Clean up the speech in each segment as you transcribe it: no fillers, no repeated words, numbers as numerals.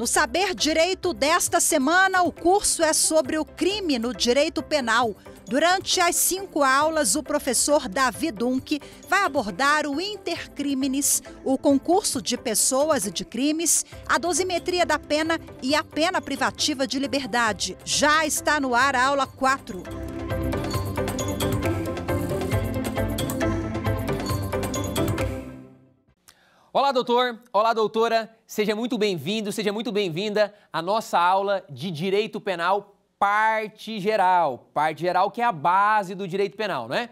No Saber Direito desta semana, o curso é sobre o crime no direito penal. Durante as 5 aulas, o professor Davi Dunk vai abordar o intercrimes, o concurso de pessoas e de crimes, a dosimetria da pena e a pena privativa de liberdade. Já está no ar a aula 4. Olá, doutor! Olá, doutora! Seja muito bem-vindo, seja muito bem-vinda à nossa aula de Direito Penal Parte Geral. Parte Geral que é a base do Direito Penal, não é?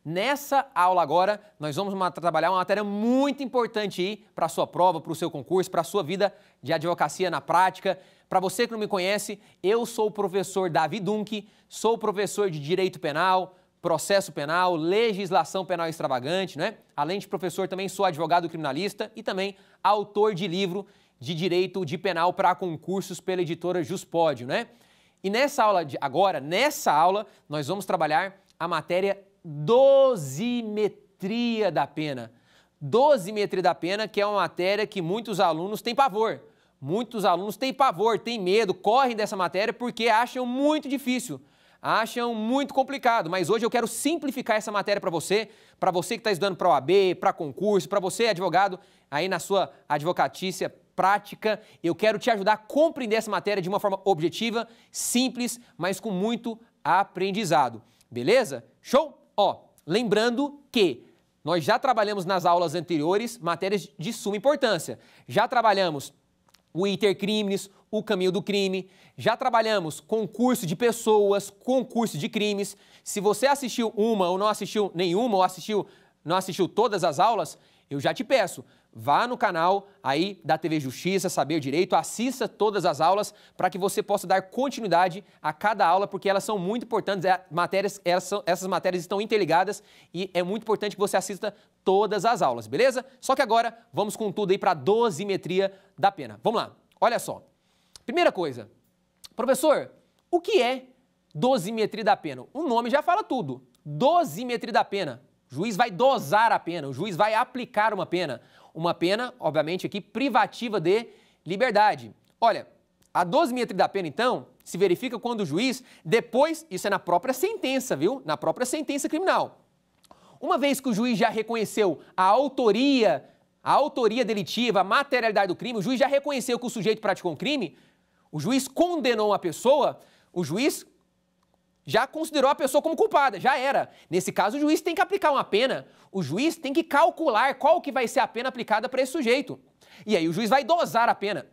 Nessa aula agora, nós vamos trabalhar uma matéria muito importante aí para a sua prova, para o seu concurso, para a sua vida de advocacia na prática. Para você que não me conhece, eu sou o professor Davi Dunk, sou professor de Direito Penal, Processo Penal, Legislação Penal Extravagante, né? Além de professor, também sou advogado criminalista e também autor de livro de Direito de Penal para concursos pela editora Juspódio, né? E nessa aula nessa aula, nós vamos trabalhar a matéria dosimetria da pena. Dosimetria da pena, que é uma matéria que muitos alunos têm pavor. Muitos alunos têm pavor, têm medo, correm dessa matéria porque acham muito difícil. Acham muito complicado, mas hoje eu quero simplificar essa matéria para você que está estudando para OAB, para concurso, para você advogado aí na sua advocatícia prática. Eu quero te ajudar a compreender essa matéria de uma forma objetiva, simples, mas com muito aprendizado. Beleza? Show? Ó, lembrando que nós já trabalhamos nas aulas anteriores matérias de suma importância. Já trabalhamos o intercrimes, o caminho do crime, já trabalhamos concurso de pessoas, concurso de crimes. Se você assistiu uma ou não assistiu nenhuma, ou não assistiu todas as aulas, eu já te peço, vá no canal aí da TV Justiça, Saber Direito, assista todas as aulas para que você possa dar continuidade a cada aula, porque elas são muito importantes, essas matérias estão interligadas e é muito importante que você assista todas as aulas, beleza? Só que agora vamos com tudo aí para a dosimetria da pena. Vamos lá, olha só. Primeira coisa, professor, o que é dosimetria da pena? O nome já fala tudo. Dosimetria da pena. O juiz vai dosar a pena, o juiz vai aplicar uma pena. Uma pena, obviamente, aqui privativa de liberdade. Olha, a dosimetria da pena, então, se verifica quando o juiz, depois, isso é na própria sentença, viu? Na própria sentença criminal. Uma vez que o juiz já reconheceu a autoria delitiva, a materialidade do crime, o juiz já reconheceu que o sujeito praticou um crime, o juiz condenou uma pessoa, o juiz já considerou a pessoa como culpada, já era. Nesse caso, o juiz tem que aplicar uma pena, o juiz tem que calcular qual que vai ser a pena aplicada para esse sujeito. E aí o juiz vai dosar a pena.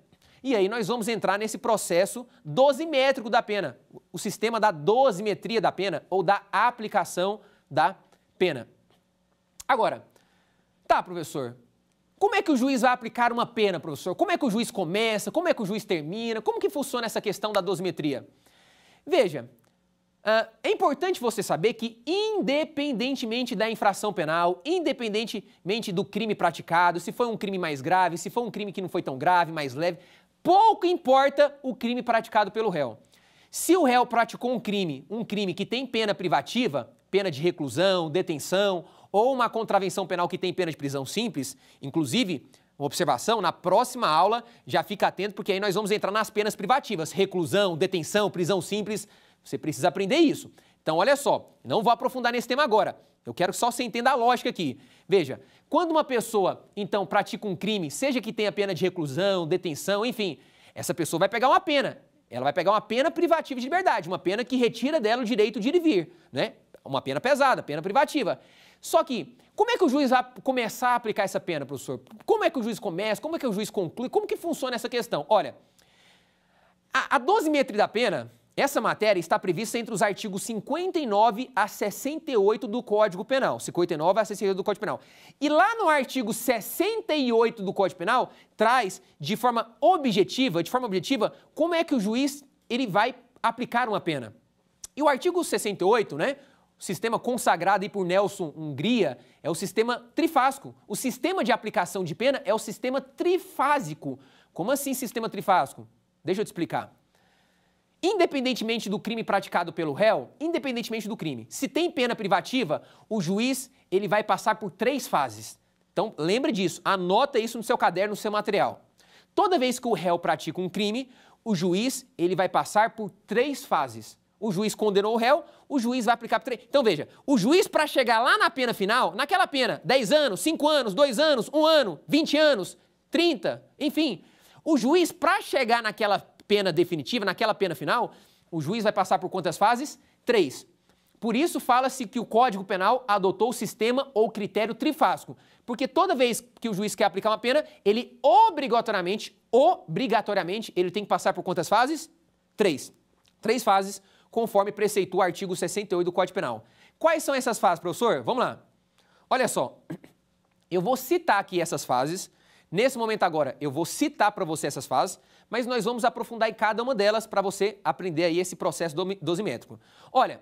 E aí nós vamos entrar nesse processo dosimétrico da pena, o sistema da dosimetria da pena ou da aplicação da pena. Agora, tá, professor, como é que o juiz vai aplicar uma pena, professor? Como é que o juiz começa? Como é que o juiz termina? Como que funciona essa questão da dosimetria? Veja, é importante você saber que, independentemente da infração penal, independentemente do crime praticado, se foi um crime mais grave, se foi um crime que não foi tão grave, mais leve, pouco importa o crime praticado pelo réu. Se o réu praticou um crime que tem pena privativa, pena de reclusão, detenção, ou uma contravenção penal que tem pena de prisão simples, inclusive, uma observação, na próxima aula, já fica atento, porque aí nós vamos entrar nas penas privativas, reclusão, detenção, prisão simples, você precisa aprender isso. Então, olha só, não vou aprofundar nesse tema agora, eu quero só que você entenda a lógica aqui. Veja, quando uma pessoa, então, pratica um crime, seja que tenha pena de reclusão, detenção, enfim, essa pessoa vai pegar uma pena, ela vai pegar uma pena privativa de liberdade, uma pena que retira dela o direito de ir e vir, né? Uma pena pesada, pena privativa. Só que, como é que o juiz vai começar a aplicar essa pena, professor? Como é que o juiz começa? Como é que o juiz conclui? Como que funciona essa questão? Olha, a dosimetria da pena, essa matéria está prevista entre os artigos 59 a 68 do Código Penal. 59 a 68 do Código Penal. E lá no artigo 68 do Código Penal, traz de forma objetiva, como é que o juiz ele vai aplicar uma pena. E o artigo 68, né? O sistema consagrado aí por Nelson Hungria é o sistema trifásico. O sistema de aplicação de pena é o sistema trifásico. Como assim sistema trifásico? Deixa eu te explicar. Independentemente do crime praticado pelo réu, independentemente do crime, se tem pena privativa, o juiz ele vai passar por 3 fases. Então, lembre disso, anota isso no seu caderno, no seu material. Toda vez que o réu pratica um crime, o juiz ele vai passar por 3 fases. O juiz condenou o réu, o juiz vai aplicar por 3. Então veja, o juiz para chegar lá na pena final, naquela pena, 10 anos, 5 anos, 2 anos, 1 ano, 20 anos, 30, enfim, o juiz para chegar naquela pena definitiva, naquela pena final, o juiz vai passar por quantas fases? 3. Por isso fala-se que o Código Penal adotou o sistema ou critério trifásico, porque toda vez que o juiz quer aplicar uma pena, ele obrigatoriamente, ele tem que passar por quantas fases? 3. 3 fases, conforme preceitua o artigo 68 do Código Penal. Quais são essas fases, professor? Vamos lá. Olha só, eu vou citar aqui essas fases. Nesse momento agora, eu vou citar para você essas fases, mas nós vamos aprofundar em cada uma delas para você aprender aí esse processo dosimétrico. Olha,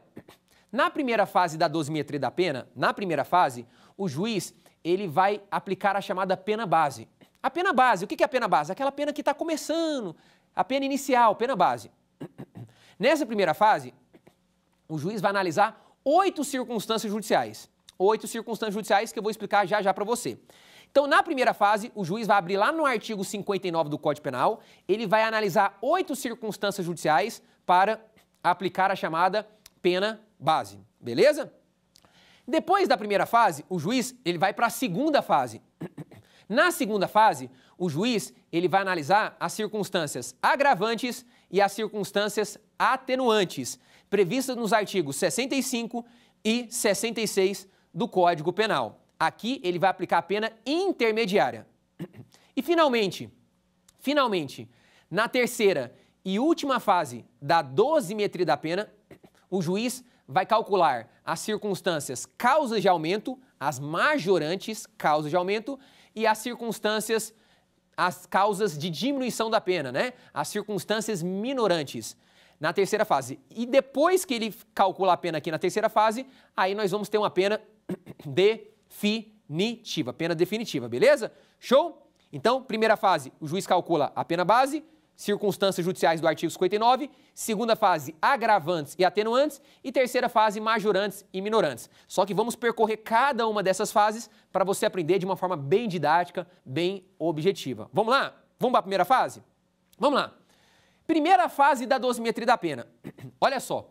na primeira fase da dosimetria da pena, na primeira fase, o juiz ele vai aplicar a chamada pena base. A pena base, o que é a pena base? Aquela pena que está começando, a pena inicial, pena base. Nessa primeira fase, o juiz vai analisar 8 circunstâncias judiciais. 8 circunstâncias judiciais que eu vou explicar já já para você. Então, na primeira fase, o juiz vai abrir lá no artigo 59 do Código Penal, ele vai analisar 8 circunstâncias judiciais para aplicar a chamada pena base, beleza? Depois da primeira fase, o juiz ele vai para a segunda fase. Na segunda fase, o juiz ele vai analisar as circunstâncias agravantes e as circunstâncias atenuantes, previstas nos artigos 65 e 66 do Código Penal. Aqui ele vai aplicar a pena intermediária. E finalmente, na terceira e última fase da dosimetria da pena, o juiz vai calcular as circunstâncias causas de aumento, as majorantes causas de aumento e as circunstâncias, as causas de diminuição da pena, né? As circunstâncias minorantes na terceira fase. E depois que ele calcula a pena aqui na terceira fase, aí nós vamos ter uma pena definitiva, pena definitiva, beleza? Show? Então, primeira fase, o juiz calcula a pena base, circunstâncias judiciais do artigo 59, segunda fase, agravantes e atenuantes, e terceira fase, majorantes e minorantes. Só que vamos percorrer cada uma dessas fases para você aprender de uma forma bem didática, bem objetiva. Vamos lá? Vamos para a primeira fase? Vamos lá. Primeira fase da dosimetria da pena. Olha só,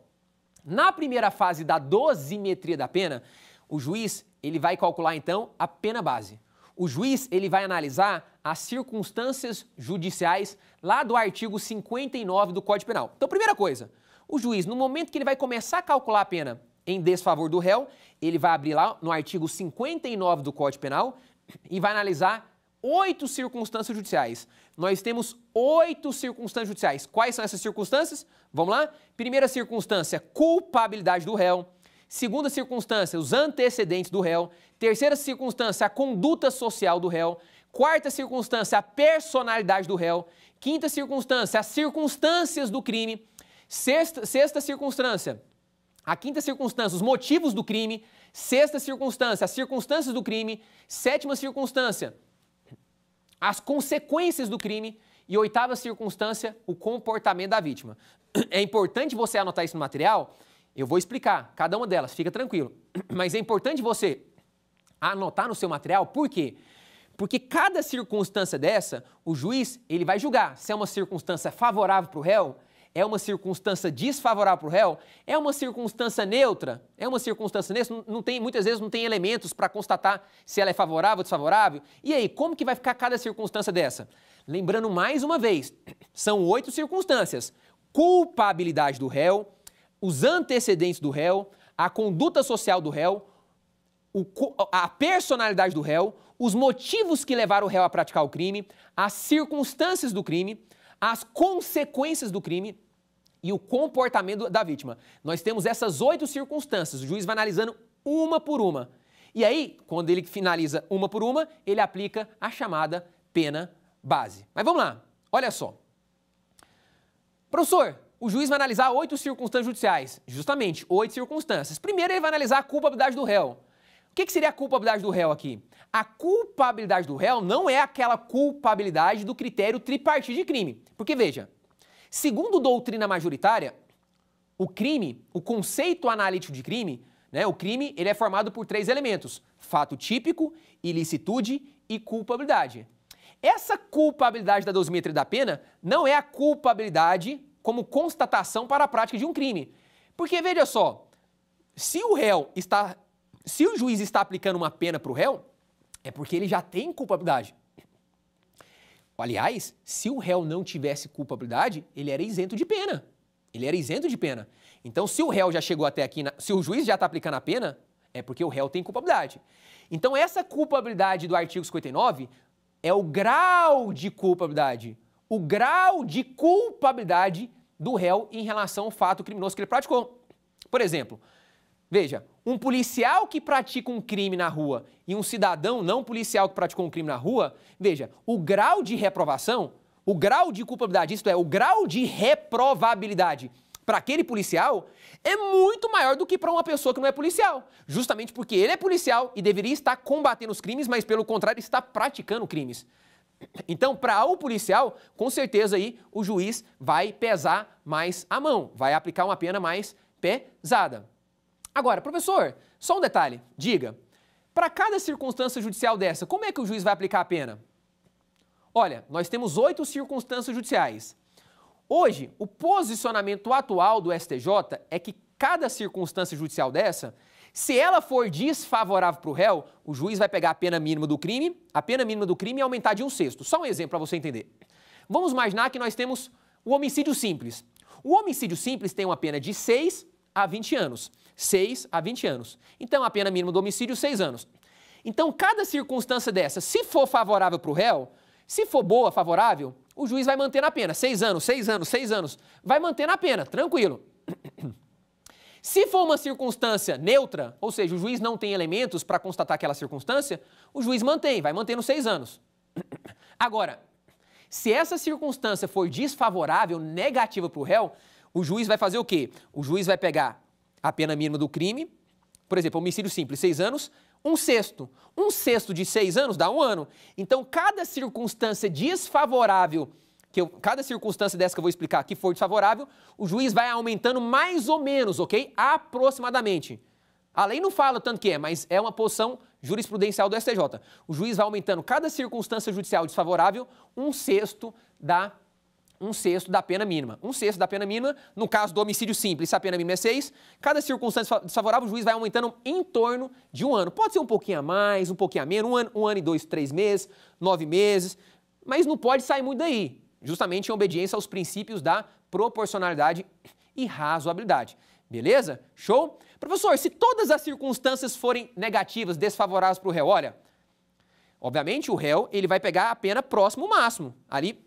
na primeira fase da dosimetria da pena, o juiz ele vai calcular então a pena base. O juiz ele vai analisar as circunstâncias judiciais lá do artigo 59 do Código Penal. Então, primeira coisa, o juiz, no momento que ele vai começar a calcular a pena em desfavor do réu, ele vai abrir lá no artigo 59 do Código Penal e vai analisar 8 circunstâncias judiciais. Nós temos 8 circunstâncias judiciais. Quais são essas circunstâncias? Vamos lá? Primeira circunstância, culpabilidade do réu. Segunda circunstância, os antecedentes do réu. Terceira circunstância, a conduta social do réu. Quarta circunstância, a personalidade do réu. Quinta circunstância, as circunstâncias do crime. Sexta circunstância, a quinta circunstância, os motivos do crime. Sexta circunstância, as circunstâncias do crime. Sétima circunstância, as consequências do crime. E oitava circunstância, o comportamento da vítima. É importante você anotar isso no material. Eu vou explicar cada uma delas, fica tranquilo. Mas é importante você anotar no seu material, por quê? Porque cada circunstância dessa, o juiz ele vai julgar se é uma circunstância favorável para o réu, é uma circunstância desfavorável para o réu, é uma circunstância neutra, muitas vezes não tem elementos para constatar se ela é favorável ou desfavorável. E aí, como que vai ficar cada circunstância dessa? Lembrando mais uma vez, são 8 circunstâncias. Culpabilidade do réu, os antecedentes do réu, a conduta social do réu, a personalidade do réu, os motivos que levaram o réu a praticar o crime, as circunstâncias do crime, as consequências do crime e o comportamento da vítima. Nós temos essas 8 circunstâncias, o juiz vai analisando uma por uma. E aí, quando ele finaliza uma por uma, ele aplica a chamada pena base. Mas vamos lá, olha só. Professor, o juiz vai analisar 8 circunstâncias judiciais, justamente 8 circunstâncias. Primeiro ele vai analisar a culpabilidade do réu. O que seria a culpabilidade do réu aqui? A culpabilidade do réu não é aquela culpabilidade do critério tripartite de crime. Porque veja, segundo doutrina majoritária, o crime, o conceito analítico de crime, né, o crime ele é formado por 3 elementos: fato típico, ilicitude e culpabilidade. Essa culpabilidade da dosimetria da pena não é a culpabilidade como constatação para a prática de um crime. Porque, veja só, se o juiz está aplicando uma pena para o réu, é porque ele já tem culpabilidade. Aliás, se o réu não tivesse culpabilidade, ele era isento de pena. Ele era isento de pena. Então, se o réu já chegou até aqui, se o juiz já está aplicando a pena, é porque o réu tem culpabilidade. Então, essa culpabilidade do artigo 59 é o grau de culpabilidade. O grau de culpabilidade do réu em relação ao fato criminoso que ele praticou. Por exemplo, veja, um policial que pratica um crime na rua e um cidadão não policial que praticou um crime na rua, veja, o grau de reprovação, o grau de culpabilidade, isto é, o grau de reprovabilidade para aquele policial é muito maior do que para uma pessoa que não é policial. Justamente porque ele é policial e deveria estar combatendo os crimes, mas pelo contrário está praticando crimes. Então, para o policial, com certeza aí o juiz vai pesar mais a mão, vai aplicar uma pena mais pesada. Agora, professor, só um detalhe, diga, para cada circunstância judicial dessa, como é que o juiz vai aplicar a pena? Olha, nós temos 8 circunstâncias judiciais. Hoje, o posicionamento atual do STJ é que cada circunstância judicial dessa, se ela for desfavorável para o réu, o juiz vai pegar a pena mínima do crime, a pena mínima do crime e aumentar de 1/6. Só um exemplo para você entender. Vamos imaginar que nós temos o homicídio simples. O homicídio simples tem uma pena de 6 a 20 anos. 6 a 20 anos. Então, a pena mínima do homicídio, 6 anos. Então, cada circunstância dessa, se for favorável para o réu, se for boa, favorável, o juiz vai manter a pena. 6 anos, 6 anos, 6 anos. Vai manter a pena, tranquilo. Se for uma circunstância neutra, ou seja, o juiz não tem elementos para constatar aquela circunstância, o juiz mantém, vai manter nos 6 anos. Agora, se essa circunstância for desfavorável, negativa para o réu, o juiz vai fazer o quê? O juiz vai pegar a pena mínima do crime, por exemplo, homicídio simples, 6 anos, 1/6. 1/6 de 6 anos dá 1 ano. Então, cada circunstância desfavorável, cada circunstância dessa que eu vou explicar que for desfavorável, o juiz vai aumentando mais ou menos, ok? Aproximadamente. A lei não fala tanto que é, mas é uma posição jurisprudencial do STJ. O juiz vai aumentando cada circunstância judicial desfavorável 1/6 da pena mínima. 1/6 da pena mínima, no caso do homicídio simples, se a pena mínima é 6, cada circunstância desfavorável, o juiz vai aumentando em torno de 1 ano. Pode ser um pouquinho a mais, um pouquinho a menos, um ano e 2, 3 meses, 9 meses, mas não pode sair muito daí, justamente em obediência aos princípios da proporcionalidade e razoabilidade. Beleza? Show? Professor, se todas as circunstâncias forem negativas, desfavoráveis para o réu, olha, obviamente o réu ele vai pegar a pena próximo ao máximo. Ali,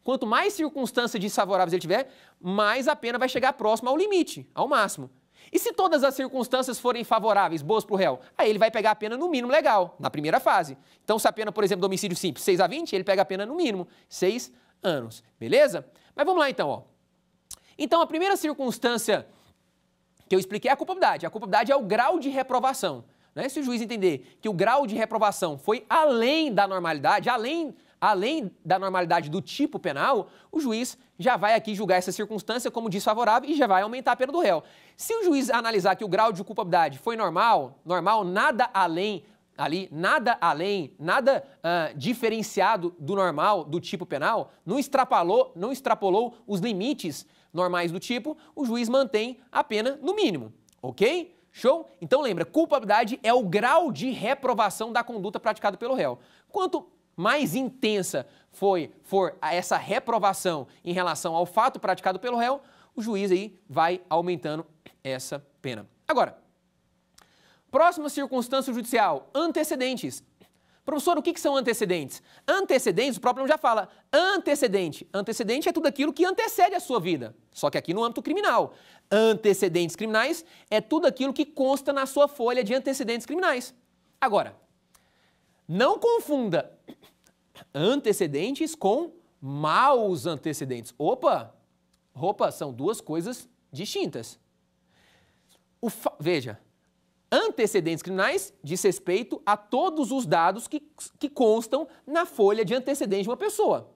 quanto mais circunstâncias desfavoráveis ele tiver, mais a pena vai chegar próximo ao limite, ao máximo. E se todas as circunstâncias forem favoráveis, boas para o réu, aí ele vai pegar a pena no mínimo legal, na primeira fase. Então, se a pena, por exemplo, do homicídio simples, 6 a 20, ele pega a pena no mínimo, 6 anos. Beleza? Mas vamos lá então, ó. Então, a primeira circunstância que eu expliquei é a culpabilidade. A culpabilidade é o grau de reprovação. Né? Se o juiz entender que o grau de reprovação foi além da normalidade, além da normalidade do tipo penal, o juiz já vai aqui julgar essa circunstância como desfavorável e já vai aumentar a pena do réu. Se o juiz analisar que o grau de culpabilidade foi normal, nada além, nada diferenciado do normal, do tipo penal, não extrapolou os limites normais do tipo, o juiz mantém a pena no mínimo, ok? Show? Então lembra, culpabilidade é o grau de reprovação da conduta praticada pelo réu. Quanto mais intensa for essa reprovação em relação ao fato praticado pelo réu, o juiz aí vai aumentando essa pena. Agora, próxima circunstância judicial, antecedentes. Professor, o que são antecedentes? Antecedentes, o próprio nome já fala, antecedente. Antecedente é tudo aquilo que antecede a sua vida, só que aqui no âmbito criminal. Antecedentes criminais é tudo aquilo que consta na sua folha de antecedentes criminais. Agora, não confunda antecedentes com maus antecedentes. Opa, são duas coisas distintas. Veja, antecedentes criminais diz respeito a todos os dados que constam na folha de antecedentes de uma pessoa.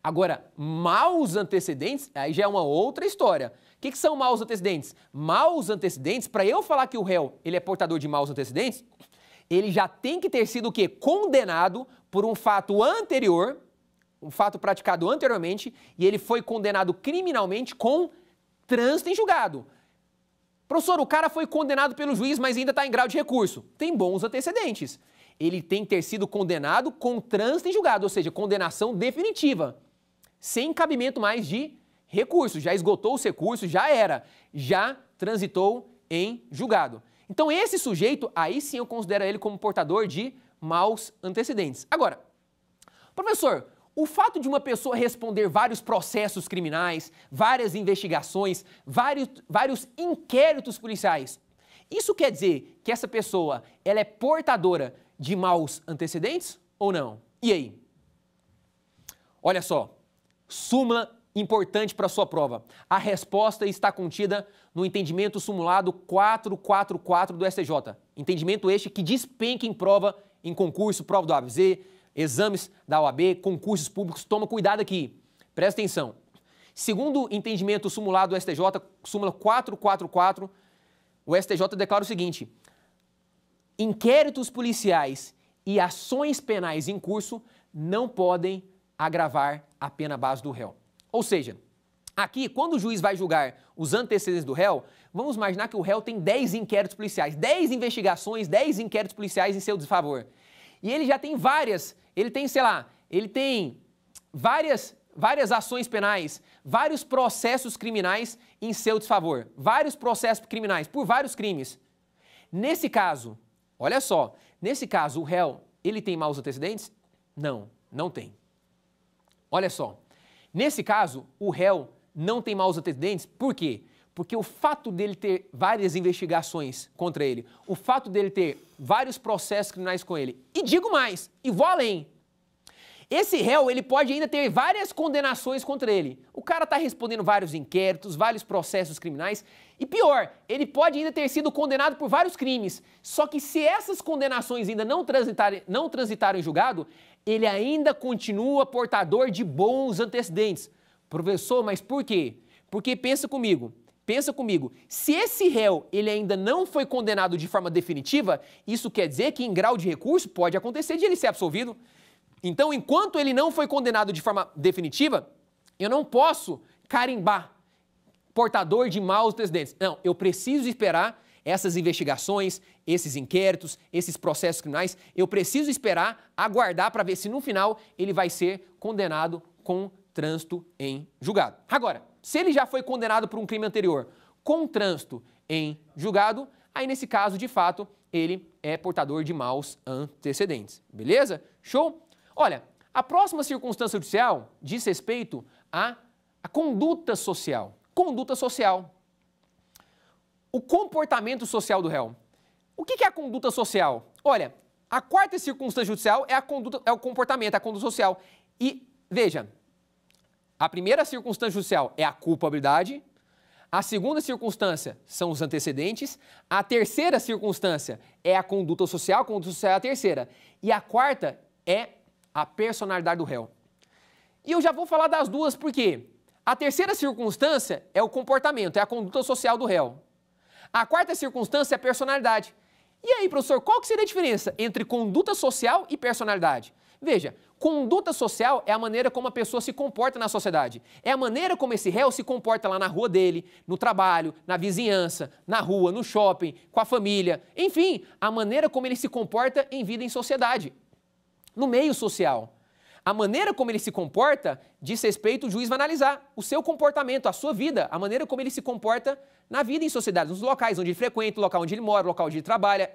Agora, maus antecedentes, aí já é uma outra história. O que são maus antecedentes? Maus antecedentes, para eu falar que o réu ele é portador de maus antecedentes, ele já tem que ter sido o quê? Condenado por um fato anterior, um fato praticado anteriormente, e ele foi condenado criminalmente com trânsito em julgado. Professor, o cara foi condenado pelo juiz, mas ainda está em grau de recurso. Tem bons antecedentes. Ele tem que ter sido condenado com trânsito em julgado, ou seja, condenação definitiva, sem cabimento mais de recurso. Já esgotou os recursos, já era, já transitou em julgado. Então esse sujeito, aí sim eu considero ele como portador de maus antecedentes. Agora, professor, o fato de uma pessoa responder vários processos criminais, várias investigações, vários inquéritos policiais, isso quer dizer que essa pessoa ela é portadora de maus antecedentes ou não? E aí? Olha só, súmula importante para a sua prova. A resposta está contida no entendimento simulado 444 do STJ. Entendimento este que despenca em prova, em concurso, prova do ABZ, exames da OAB, concursos públicos. Toma cuidado aqui. Presta atenção. Segundo o entendimento simulado do STJ, súmula 444, o STJ declara o seguinte: inquéritos policiais e ações penais em curso não podem agravar a pena base do réu. Ou seja, aqui, quando o juiz vai julgar os antecedentes do réu, vamos imaginar que o réu tem 10 inquéritos policiais, 10 investigações, 10 inquéritos policiais em seu desfavor. E ele já tem várias, ele tem várias ações penais, vários processos criminais em seu desfavor, vários processos criminais por vários crimes. Nesse caso, olha só, nesse caso o réu, ele tem maus antecedentes? Não, não tem. Olha só. Nesse caso, o réu não tem maus antecedentes, por quê? Porque o fato dele ter várias investigações contra ele, o fato dele ter vários processos criminais com ele, e digo mais, e vou além, esse réu ele pode ainda ter várias condenações contra ele. O cara está respondendo vários inquéritos, vários processos criminais, e pior, ele pode ainda ter sido condenado por vários crimes, só que se essas condenações ainda não transitarem em julgado, ele ainda continua portador de bons antecedentes. Professor, mas por quê? Porque pensa comigo, se esse réu ele ainda não foi condenado de forma definitiva, isso quer dizer que em grau de recurso pode acontecer de ele ser absolvido. Então, enquanto ele não foi condenado de forma definitiva, eu não posso carimbar portador de maus antecedentes. Não, eu preciso esperar essas investigações, esses inquéritos, esses processos criminais, eu preciso esperar, aguardar para ver se no final ele vai ser condenado com trânsito em julgado. Agora, se ele já foi condenado por um crime anterior com trânsito em julgado, aí nesse caso, de fato, ele é portador de maus antecedentes. Beleza? Show? Olha, a próxima circunstância judicial diz respeito à conduta social. Conduta social. O comportamento social do réu. O que é a conduta social? Olha, a quarta circunstância judicial é o comportamento, a conduta social. E, veja, a primeira circunstância judicial é a culpabilidade, a segunda circunstância são os antecedentes, a terceira circunstância é a conduta social é a terceira, e a quarta é a personalidade do réu. E eu já vou falar das duas porque a terceira circunstância é o comportamento, é a conduta social do réu. A quarta circunstância é a personalidade. E aí, professor, qual que seria a diferença entre conduta social e personalidade? Veja, conduta social é a maneira como a pessoa se comporta na sociedade. É a maneira como esse réu se comporta lá na rua dele, no trabalho, na vizinhança, na rua, no shopping, com a família. Enfim, a maneira como ele se comporta em vida em sociedade, no meio social. A maneira como ele se comporta diz respeito, o juiz vai analisar o seu comportamento, a sua vida, a maneira como ele se comporta na vida em sociedade, nos locais onde ele frequenta, o local onde ele mora, o local onde ele trabalha.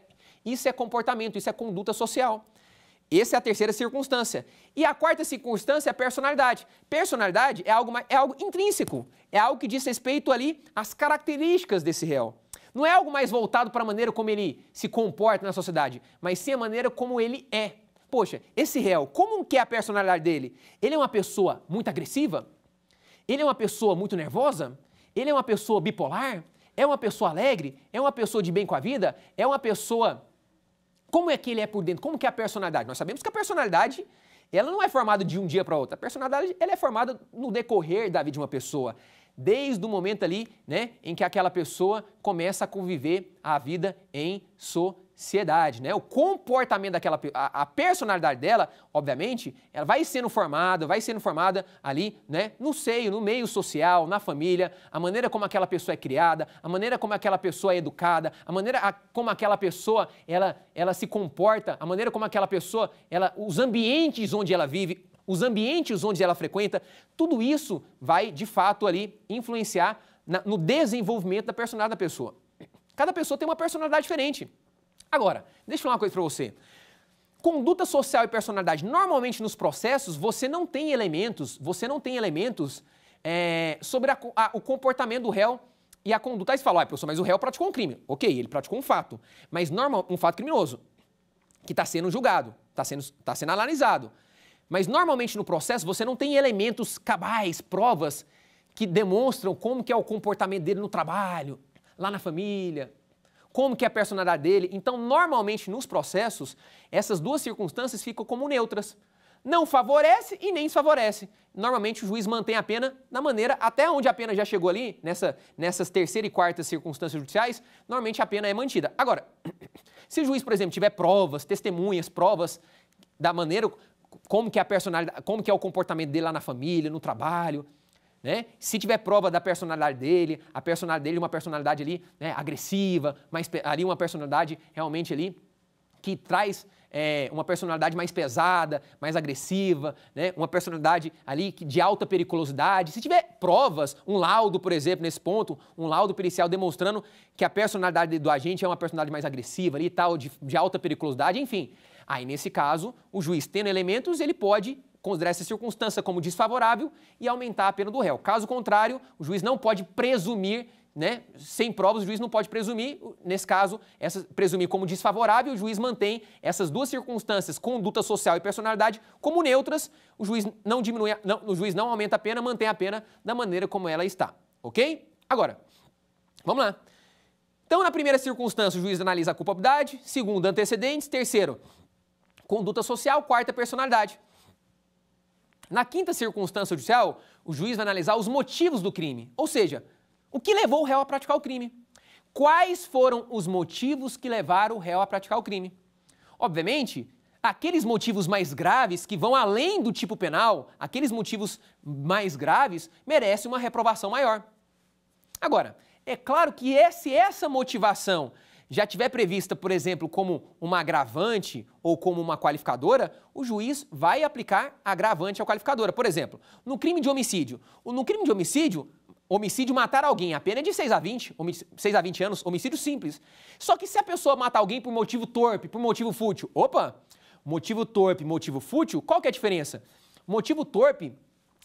Isso é comportamento, isso é conduta social. Essa é a terceira circunstância. E a quarta circunstância é a personalidade. Personalidade é algo intrínseco, é algo que diz respeito ali às características desse réu. Não é algo mais voltado para a maneira como ele se comporta na sociedade, mas sim a maneira como ele é. Poxa, esse réu, como que é a personalidade dele? Ele é uma pessoa muito agressiva? Ele é uma pessoa muito nervosa? Ele é uma pessoa bipolar? É uma pessoa alegre? É uma pessoa de bem com a vida? É uma pessoa... Como é que ele é por dentro? Como que é a personalidade? Nós sabemos que a personalidade, ela não é formada de um dia para outro. A personalidade, ela é formada no decorrer da vida de uma pessoa. Desde o momento ali, né, em que aquela pessoa começa a conviver a vida em sociedade. sociedade, né? O comportamento daquela, a personalidade dela, obviamente, ela vai sendo formada ali, né? No seio, no meio social, na família, a maneira como aquela pessoa é criada, a maneira como aquela pessoa é educada, a maneira como aquela pessoa, ela se comporta, a maneira como aquela pessoa, os ambientes onde ela vive, os ambientes onde ela frequenta, tudo isso vai, de fato, ali influenciar no desenvolvimento da personalidade da pessoa. Cada pessoa tem uma personalidade diferente. Agora, deixa eu falar uma coisa para você. Conduta social e personalidade, normalmente nos processos, você não tem elementos sobre o comportamento do réu e a conduta. Aí você fala, professor, mas o réu praticou um crime. Ok, ele praticou um fato, mas um fato criminoso, que está sendo julgado, está sendo analisado. Mas normalmente no processo você não tem elementos cabais, provas, que demonstram como que é o comportamento dele no trabalho, lá na família, como que é a personalidade dele. Então, normalmente nos processos, essas duas circunstâncias ficam como neutras. Não favorece e nem desfavorece. Normalmente o juiz mantém a pena da maneira, até onde a pena já chegou ali, nessas terceira e quarta circunstâncias judiciais, normalmente a pena é mantida. Agora, se o juiz, por exemplo, tiver provas, testemunhas, provas da maneira como que é a personalidade, como que é o comportamento dele lá na família, no trabalho, né? Se tiver prova da personalidade dele, a personalidade dele é uma personalidade ali, né, agressiva, mas ali uma personalidade realmente ali que traz uma personalidade mais pesada, mais agressiva, né? Uma personalidade ali de alta periculosidade. Se tiver provas, um laudo, por exemplo, nesse ponto, um laudo pericial demonstrando que a personalidade do agente é uma personalidade mais agressiva ali e tal, de alta periculosidade, enfim. Aí, nesse caso, o juiz tendo elementos, ele pode considerar essa circunstância como desfavorável e aumentar a pena do réu. Caso contrário, o juiz não pode presumir, né, sem provas, o juiz não pode presumir, nesse caso, presumir como desfavorável, o juiz mantém essas duas circunstâncias, conduta social e personalidade, como neutras, o juiz não aumenta a pena, mantém a pena da maneira como ela está, ok? Agora, vamos lá. Então, na primeira circunstância, o juiz analisa a culpabilidade, segundo, antecedentes, terceiro, conduta social, quarta, personalidade. Na quinta circunstância judicial, o juiz vai analisar os motivos do crime, ou seja, o que levou o réu a praticar o crime. Quais foram os motivos que levaram o réu a praticar o crime? Obviamente, aqueles motivos mais graves, que vão além do tipo penal, aqueles motivos mais graves, merecem uma reprovação maior. Agora, é claro que se essa motivação já tiver prevista, por exemplo, como uma agravante ou como uma qualificadora, o juiz vai aplicar agravante ou qualificadora. Por exemplo, no crime de homicídio. Homicídio matar alguém, a pena é de 6 a 20 anos, homicídio simples. Só que se a pessoa matar alguém por motivo torpe, por motivo fútil, motivo torpe, motivo fútil, qual que é a diferença? Motivo torpe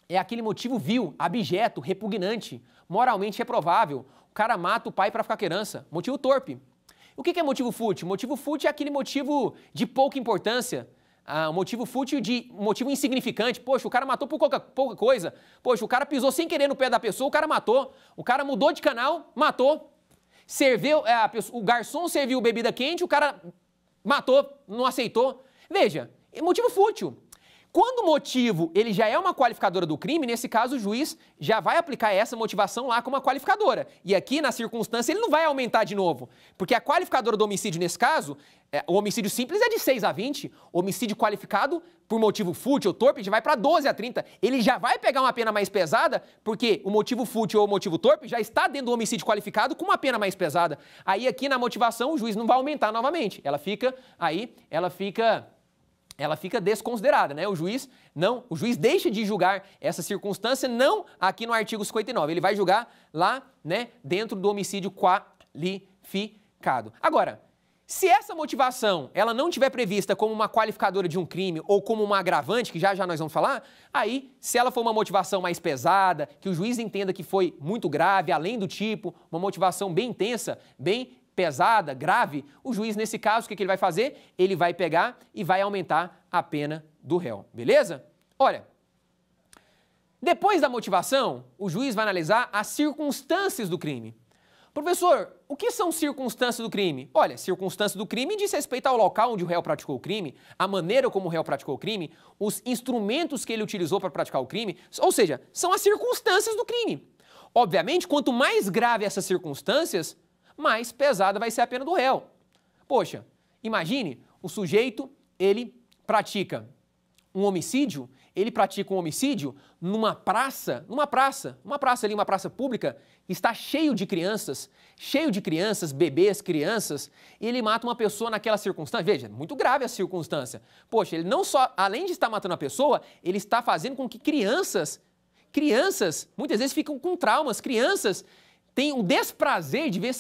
é aquele motivo vil, abjeto, repugnante, moralmente reprovável. O cara mata o pai para ficar com a herança, motivo torpe. O que é motivo fútil? Motivo fútil é aquele motivo de pouca importância, motivo fútil motivo insignificante. Poxa, o cara matou por pouca coisa. Poxa, o cara pisou sem querer no pé da pessoa, o cara matou. O cara mudou de canal, matou. O garçom serviu bebida quente, o cara matou, não aceitou. Veja, é motivo fútil. Quando o motivo ele já é uma qualificadora do crime, nesse caso o juiz já vai aplicar essa motivação lá como uma qualificadora. E aqui, na circunstância, ele não vai aumentar de novo. Porque a qualificadora do homicídio, nesse caso, o homicídio simples é de 6 a 20, o homicídio qualificado por motivo fútil ou torpe já vai para 12 a 30. Ele já vai pegar uma pena mais pesada, porque o motivo fútil ou o motivo torpe já está dentro do homicídio qualificado com uma pena mais pesada. Aí aqui na motivação o juiz não vai aumentar novamente. Ela fica desconsiderada, né? O juiz deixa de julgar essa circunstância, não aqui no artigo 59. Ele vai julgar lá, né, dentro do homicídio qualificado. Agora, se essa motivação ela não estiver prevista como uma qualificadora de um crime ou como uma agravante, que já nós vamos falar, aí, se ela for uma motivação mais pesada, que o juiz entenda que foi muito grave, além do tipo, uma motivação bem intensa, bem pesada, grave, o juiz, nesse caso, o que ele vai fazer? Ele vai pegar e vai aumentar a pena do réu, beleza? Olha, depois da motivação, o juiz vai analisar as circunstâncias do crime. Professor, o que são circunstâncias do crime? Olha, circunstâncias do crime diz respeito ao local onde o réu praticou o crime, a maneira como o réu praticou o crime, os instrumentos que ele utilizou para praticar o crime, ou seja, são as circunstâncias do crime. Obviamente, quanto mais grave essas circunstâncias, mais pesada vai ser a pena do réu. Poxa, Imagine, o sujeito, ele pratica um homicídio, numa praça ali, uma praça pública, está cheio de crianças, bebês, crianças, e ele mata uma pessoa naquela circunstância. Veja, muito grave a circunstância. Poxa, ele não só, além de estar matando a pessoa, ele está fazendo com que crianças, muitas vezes ficam com traumas, crianças têm um desprazer de ver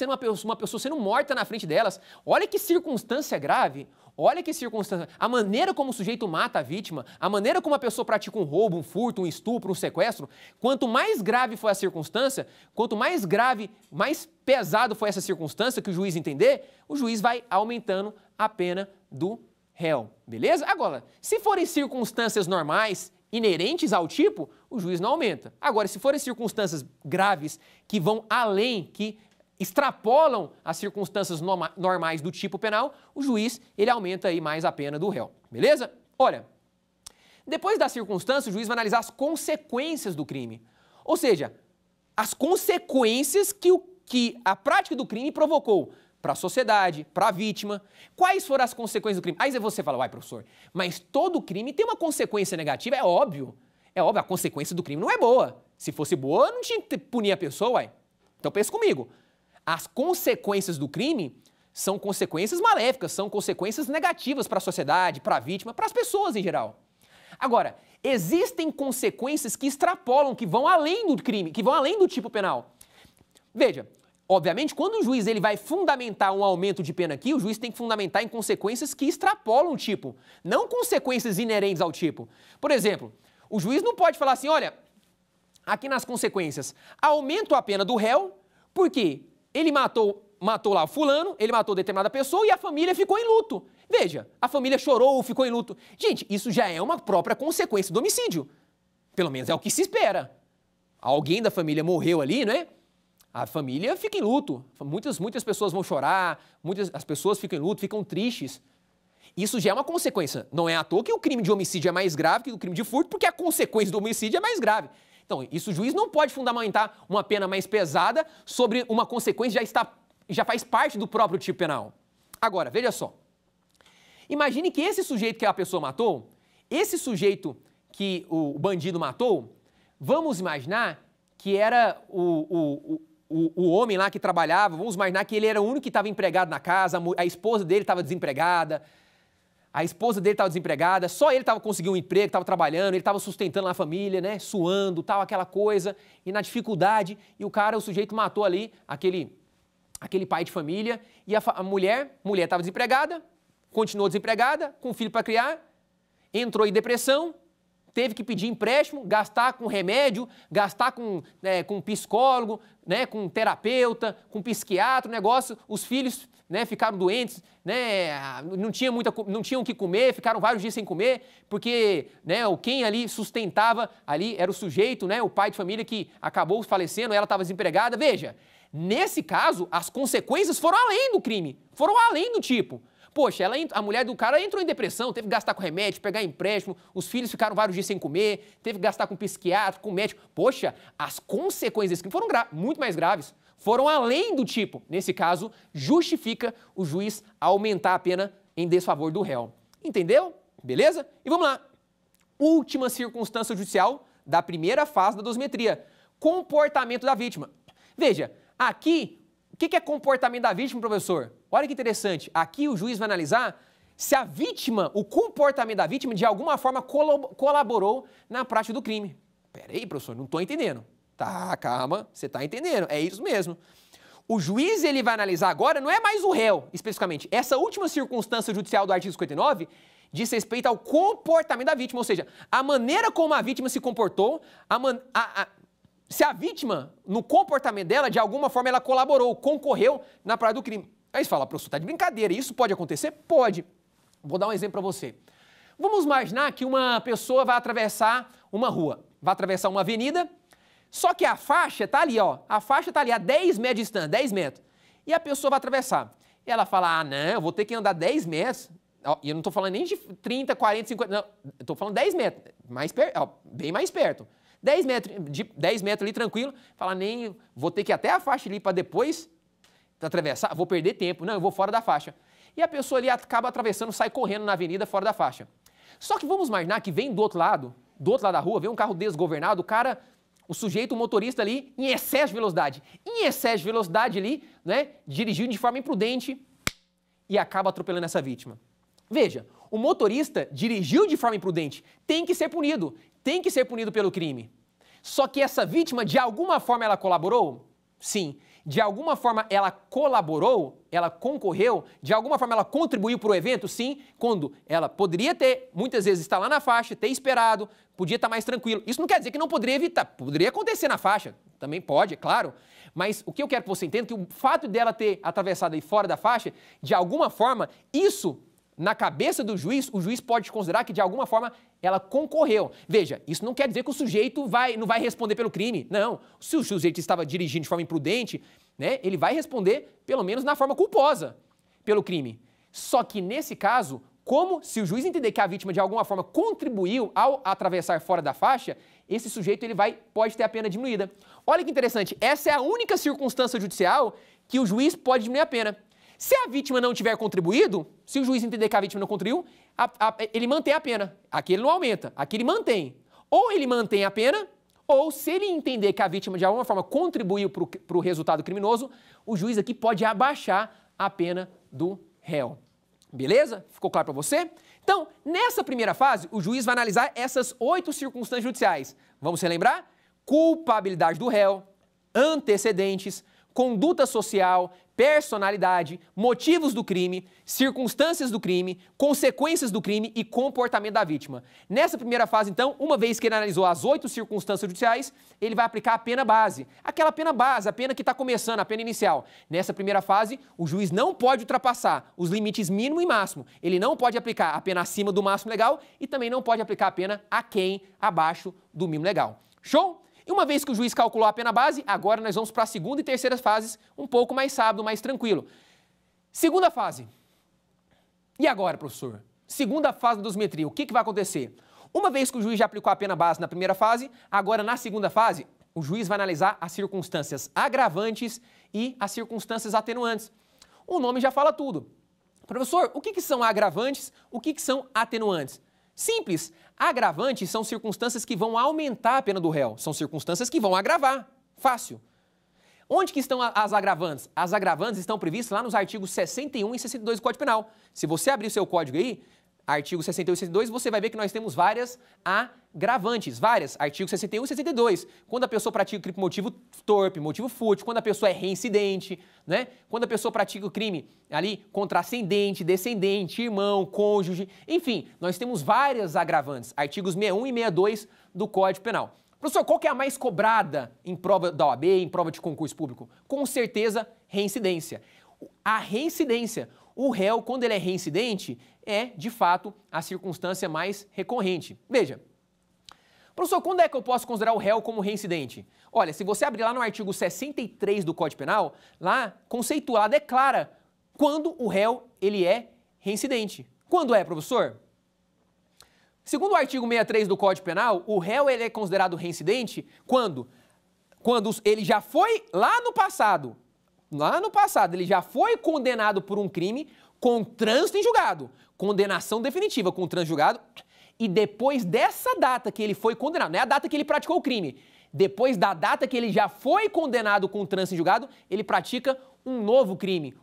uma pessoa sendo morta na frente delas. Olha que circunstância grave. Olha que circunstância, a maneira como o sujeito mata a vítima, a maneira como a pessoa pratica um roubo, um furto, um estupro, um sequestro, quanto mais grave foi a circunstância, quanto mais grave, mais pesado foi essa circunstância que o juiz entender, o juiz vai aumentando a pena do réu, beleza? Agora, se forem circunstâncias normais, inerentes ao tipo, o juiz não aumenta. Agora, se forem circunstâncias graves que vão além, que extrapolam as circunstâncias normais do tipo penal, o juiz, ele aumenta aí mais a pena do réu, beleza? Olha, depois da circunstância, o juiz vai analisar as consequências do crime. Ou seja, as consequências que a prática do crime provocou para a sociedade, para a vítima. Quais foram as consequências do crime? Aí você fala, uai, professor, mas todo crime tem uma consequência negativa, é óbvio. É óbvio, a consequência do crime não é boa. Se fosse boa, não tinha que punir a pessoa, uai. Então pensa comigo. As consequências do crime são consequências maléficas, são consequências negativas para a sociedade, para a vítima, para as pessoas em geral. Agora, existem consequências que extrapolam, que vão além do crime, que vão além do tipo penal. Veja, obviamente, quando o juiz ele vai fundamentar um aumento de pena aqui, o juiz tem que fundamentar em consequências que extrapolam o tipo, não consequências inerentes ao tipo. Por exemplo, o juiz não pode falar assim, olha, aqui nas consequências, aumento a pena do réu, por quê? Ele matou lá o fulano, ele matou determinada pessoa e a família ficou em luto. Veja, a família chorou, ficou em luto. Gente, isso já é uma própria consequência do homicídio. Pelo menos é o que se espera. Alguém da família morreu ali, né? A família fica em luto. Muitas pessoas vão chorar, as pessoas ficam em luto, ficam tristes. Isso já é uma consequência. Não é à toa que o crime de homicídio é mais grave que o crime de furto, porque a consequência do homicídio é mais grave. Então, isso o juiz não pode fundamentar uma pena mais pesada sobre uma consequência que já faz parte do próprio tipo penal. Agora, veja só. Imagine que esse sujeito que a pessoa matou, esse sujeito que o bandido matou, vamos imaginar que era o homem lá que trabalhava, vamos imaginar que ele era o único que estava empregado na casa, a esposa dele estava desempregada, só ele estava conseguindo um emprego, estava trabalhando, ele estava sustentando a família, né, suando, tal, aquela coisa, e na dificuldade, e o sujeito matou ali aquele pai de família, e a mulher estava desempregada, continuou desempregada, com um filho para criar, entrou em depressão, teve que pedir empréstimo, gastar com remédio, gastar com psicólogo, né, com terapeuta, com psiquiatra, negócio, os filhos, né, ficaram doentes, né, não tinham o que comer, ficaram vários dias sem comer, porque, né, quem ali sustentava ali era o sujeito, né, o pai de família que acabou falecendo, ela estava desempregada. Veja, nesse caso, as consequências foram além do crime, foram além do tipo. Poxa, a mulher do cara entrou em depressão, teve que gastar com remédio, pegar empréstimo, os filhos ficaram vários dias sem comer, teve que gastar com psiquiatra, com médico. Poxa, as consequências desse crime foram muito mais graves, foram além do tipo. Nesse caso, justifica o juiz aumentar a pena em desfavor do réu. Entendeu? Beleza? E vamos lá. Última circunstância judicial da primeira fase da dosimetria. Comportamento da vítima. Veja, aqui, o que é comportamento da vítima, professor? Olha que interessante, aqui o juiz vai analisar se a vítima, o comportamento da vítima, de alguma forma colaborou na prática do crime. Peraí, professor, não estou entendendo. Tá, calma, você está entendendo, é isso mesmo. O juiz, ele vai analisar agora, não é mais o réu, especificamente. Essa última circunstância judicial do artigo 59 diz respeito ao comportamento da vítima, ou seja, a maneira como a vítima se comportou, se a vítima, no comportamento dela, de alguma forma ela colaborou, concorreu na prática do crime. Aí você fala, professor, tá de brincadeira, isso pode acontecer? Pode. Vou dar um exemplo para você. Vamos imaginar que uma pessoa vai atravessar uma rua, vai atravessar uma avenida, só que a faixa está ali, ó, a faixa está ali a 10 metros de distância, 10 metros. E a pessoa vai atravessar. E ela fala, não, eu vou ter que andar 10 metros, e eu não estou falando nem de 30, 40, 50, não, eu estou falando 10 metros, bem mais perto. 10 metros ali, tranquilo, fala, nem, vou ter que ir até a faixa ali para depois atravessar, vou perder tempo, não, eu vou fora da faixa. e a pessoa ali acaba atravessando, sai correndo na avenida fora da faixa. Só que vamos imaginar que vem do outro lado da rua, vem um carro desgovernado, o sujeito, o motorista ali, em excesso de velocidade. Em excesso de velocidade ali, né, dirigindo de forma imprudente e acaba atropelando essa vítima. Veja, o motorista dirigiu de forma imprudente, tem que ser punido pelo crime. Só que essa vítima, de alguma forma, ela colaborou? Sim. De alguma forma, ela colaborou, ela concorreu, de alguma forma, ela contribuiu para o evento? Sim, quando ela poderia ter, muitas vezes, estar lá na faixa, ter esperado, podia estar mais tranquilo. Isso não quer dizer que não poderia evitar, poderia acontecer na faixa, também pode, é claro. Mas o que eu quero que você entenda é que o fato dela ter atravessado aí fora da faixa, de alguma forma, isso, na cabeça do juiz, o juiz pode considerar que, de alguma forma, ela concorreu. Veja, isso não quer dizer que o sujeito não vai responder pelo crime. Não. Se o sujeito estava dirigindo de forma imprudente, né, ele vai responder, pelo menos, na forma culposa pelo crime. Só que, nesse caso, como se o juiz entender que a vítima, de alguma forma, contribuiu ao atravessar fora da faixa, esse sujeito pode ter a pena diminuída. Olha que interessante, essa é a única circunstância judicial que o juiz pode diminuir a pena. Se a vítima não tiver contribuído, se o juiz entender que a vítima não contribuiu, ele mantém a pena. Aqui ele não aumenta, aqui ele mantém. Ou ele mantém a pena, ou se ele entender que a vítima de alguma forma contribuiu para o resultado criminoso, o juiz aqui pode abaixar a pena do réu. Beleza? Ficou claro para você? Então, nessa primeira fase, o juiz vai analisar essas 8 circunstâncias judiciais. Vamos relembrar? Culpabilidade do réu, antecedentes, conduta social, personalidade, motivos do crime, circunstâncias do crime, consequências do crime e comportamento da vítima. Nessa primeira fase, então, uma vez que ele analisou as 8 circunstâncias judiciais, ele vai aplicar a pena base. Aquela pena base, a pena que está começando, a pena inicial. Nessa primeira fase, o juiz não pode ultrapassar os limites mínimo e máximo. Ele não pode aplicar a pena acima do máximo legal e também não pode aplicar a pena abaixo do mínimo legal. Show? E uma vez que o juiz calculou a pena base, agora nós vamos para a segunda e terceira fases, um pouco mais sábio, mais tranquilo. Segunda fase. E agora, professor? Segunda fase da dosimetria, o que vai acontecer? Uma vez que o juiz já aplicou a pena base na primeira fase, agora na segunda fase, o juiz vai analisar as circunstâncias agravantes e as circunstâncias atenuantes. O nome já fala tudo. Professor, o que são agravantes, o que são atenuantes? Simples, agravantes são circunstâncias que vão aumentar a pena do réu, são circunstâncias que vão agravar, fácil. Onde que estão as agravantes? As agravantes estão previstas lá nos artigos 61 e 62 do Código Penal. Se você abrir o seu código aí, artigo 61 e 62, você vai ver que nós temos várias agravantes, artigos 61 e 62. Quando a pessoa pratica o crime por motivo torpe, motivo fútil, quando a pessoa é reincidente, né? Quando a pessoa pratica o crime ali contra ascendente, descendente, irmão, cônjuge, enfim, nós temos várias agravantes, artigos 61 e 62 do Código Penal. Professor, qual que é a mais cobrada em prova da OAB, em prova de concurso público? Com certeza, reincidência. A reincidência. O réu, quando ele é reincidente, é, de fato, a circunstância mais recorrente. Veja, professor, quando é que eu posso considerar o réu como reincidente? Olha, se você abrir lá no artigo 63 do Código Penal, lá conceitua, lá declara quando o réu ele é reincidente. Quando é, professor? Segundo o artigo 63 do Código Penal, o réu ele é considerado reincidente quando ele já foi lá no passado, ele já foi condenado por um crime com trânsito em julgado, condenação definitiva com trânsito em julgado, e depois dessa data que ele foi condenado, não é a data que ele praticou o crime, depois da data que ele já foi condenado com trânsito em julgado, ele pratica um novo crime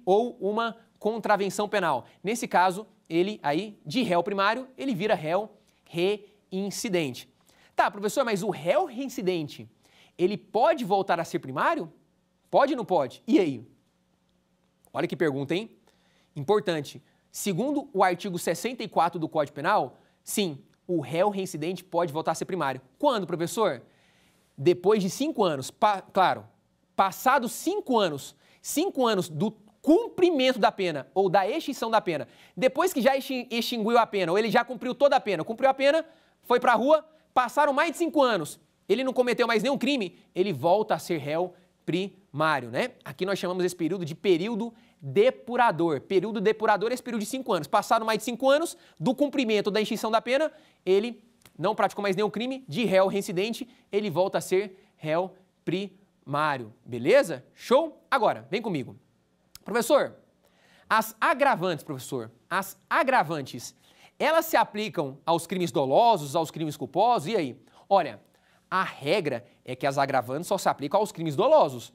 ou uma contravenção penal. Nesse caso, ele aí, de réu primário, ele vira réu reincidente. Tá, professor, mas o réu reincidente, ele pode voltar a ser primário? Pode ou não pode? E aí? Olha que pergunta, hein? Importante. Segundo o artigo 64 do Código Penal, sim, o réu reincidente pode voltar a ser primário. Quando, professor? Depois de 5 anos. Claro, passados 5 anos do cumprimento da pena ou da extinção da pena, depois que já extinguiu a pena ou ele já cumpriu toda a pena, cumpriu a pena, foi para a rua, passaram mais de 5 anos, ele não cometeu mais nenhum crime, ele volta a ser réu primário, né? Aqui nós chamamos esse período de período depurador. Período depurador é esse período de 5 anos. Passaram mais de 5 anos do cumprimento da extinção da pena, ele não praticou mais nenhum crime, de réu reincidente, ele volta a ser réu primário. Beleza? Show? Agora, vem comigo. Professor, As agravantes, professor, as agravantes, elas se aplicam aos crimes dolosos, aos crimes culposos? E aí? Olha, a regra é que as agravantes só se aplicam aos crimes dolosos.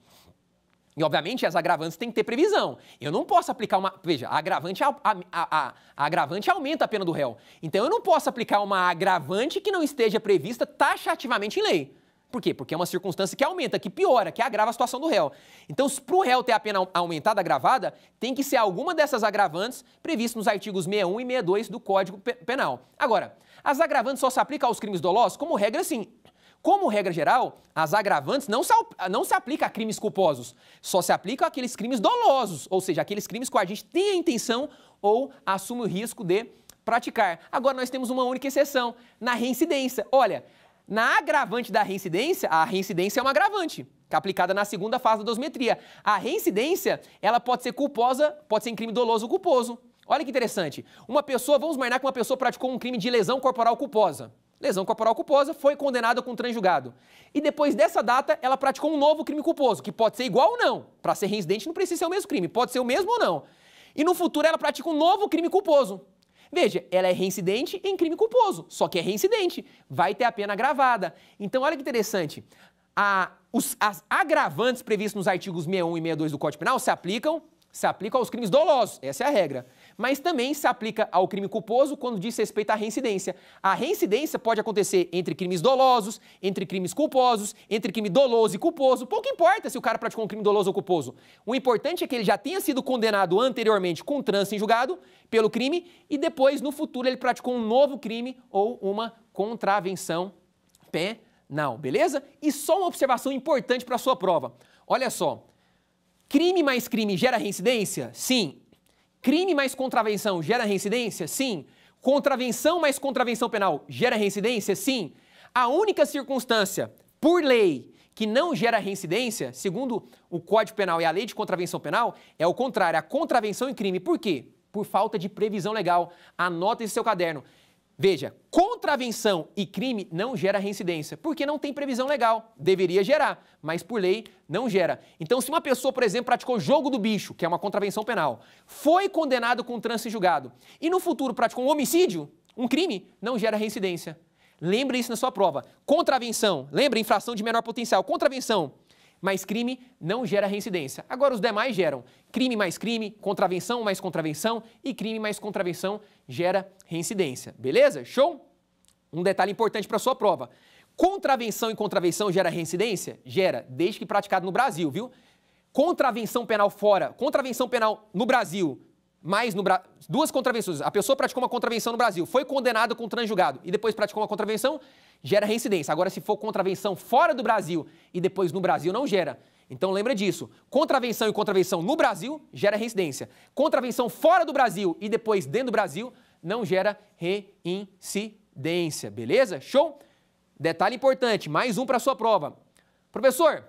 E, obviamente, as agravantes têm que ter previsão. Eu não posso aplicar uma... Veja, a agravante aumenta a pena do réu. Então, eu não posso aplicar uma agravante que não esteja prevista taxativamente em lei. Por quê? Porque é uma circunstância que aumenta, que piora, que agrava a situação do réu. Então, para o réu ter a pena aumentada, agravada, tem que ser alguma dessas agravantes previstas nos artigos 61 e 62 do Código Penal. Agora, as agravantes só se aplicam aos crimes dolosos? Como regra, sim. Como regra geral, as agravantes não se aplicam a crimes culposos, só se aplicam àqueles crimes dolosos, ou seja, aqueles crimes que a gente tem a intenção ou assume o risco de praticar. Agora, nós temos uma única exceção, na reincidência. Olha, na agravante da reincidência, a reincidência é uma agravante, que é aplicada na segunda fase da dosimetria. A reincidência, ela pode ser culposa, pode ser em crime doloso ou culposo. Olha que interessante. Uma pessoa, vamos imaginar que uma pessoa praticou um crime de lesão corporal culposa. Lesão corporal culposa, foi condenada com transjugado. E depois dessa data, ela praticou um novo crime culposo, que pode ser igual ou não. Para ser reincidente não precisa ser o mesmo crime, pode ser o mesmo ou não. E no futuro ela pratica um novo crime culposo. Veja, ela é reincidente em crime culposo, só que é reincidente, vai ter a pena agravada. Então, olha que interessante, as agravantes previstas nos artigos 61 e 62 do Código Penal se aplicam aos crimes dolosos, essa é a regra. Mas também se aplica ao crime culposo quando diz respeito à reincidência. A reincidência pode acontecer entre crimes dolosos, entre crimes culposos, entre crime doloso e culposo. Pouco importa se o cara praticou um crime doloso ou culposo. O importante é que ele já tenha sido condenado anteriormente com trânsito em julgado pelo crime e depois, no futuro, ele praticou um novo crime ou uma contravenção penal, beleza? E só uma observação importante para a sua prova. Olha só, crime mais crime gera reincidência? Sim. Crime mais contravenção gera reincidência? Sim. Contravenção mais contravenção penal gera reincidência? Sim. A única circunstância, por lei, que não gera reincidência, segundo o Código Penal e a Lei de Contravenção Penal, é o contrário, a contravenção em crime. Por quê? Por falta de previsão legal. Anota em seu caderno. Veja, contravenção e crime não gera reincidência, porque não tem previsão legal. Deveria gerar, mas por lei não gera. Então, se uma pessoa, por exemplo, praticou jogo do bicho, que é uma contravenção penal, foi condenado com trânsito em julgado e no futuro praticou um homicídio, um crime, não gera reincidência. Lembre isso na sua prova. Contravenção, lembra? Infração de menor potencial. Contravenção mais crime não gera reincidência. Agora, os demais geram. Crime mais crime, contravenção mais contravenção e crime mais contravenção gera reincidência. Beleza? Show? Um detalhe importante para a sua prova. Contravenção e contravenção gera reincidência? Gera, desde que praticado no Brasil, viu? Contravenção penal fora, contravenção penal no Brasil, duas contravenções. A pessoa praticou uma contravenção no Brasil, foi condenada com transjugado e depois praticou uma contravenção, gera reincidência. Agora, se for contravenção fora do Brasil e depois no Brasil, não gera. Então, lembra disso. Contravenção e contravenção no Brasil gera reincidência. Contravenção fora do Brasil e depois dentro do Brasil não gera reincidência. Beleza? Show? Detalhe importante, mais um para a sua prova. Professor,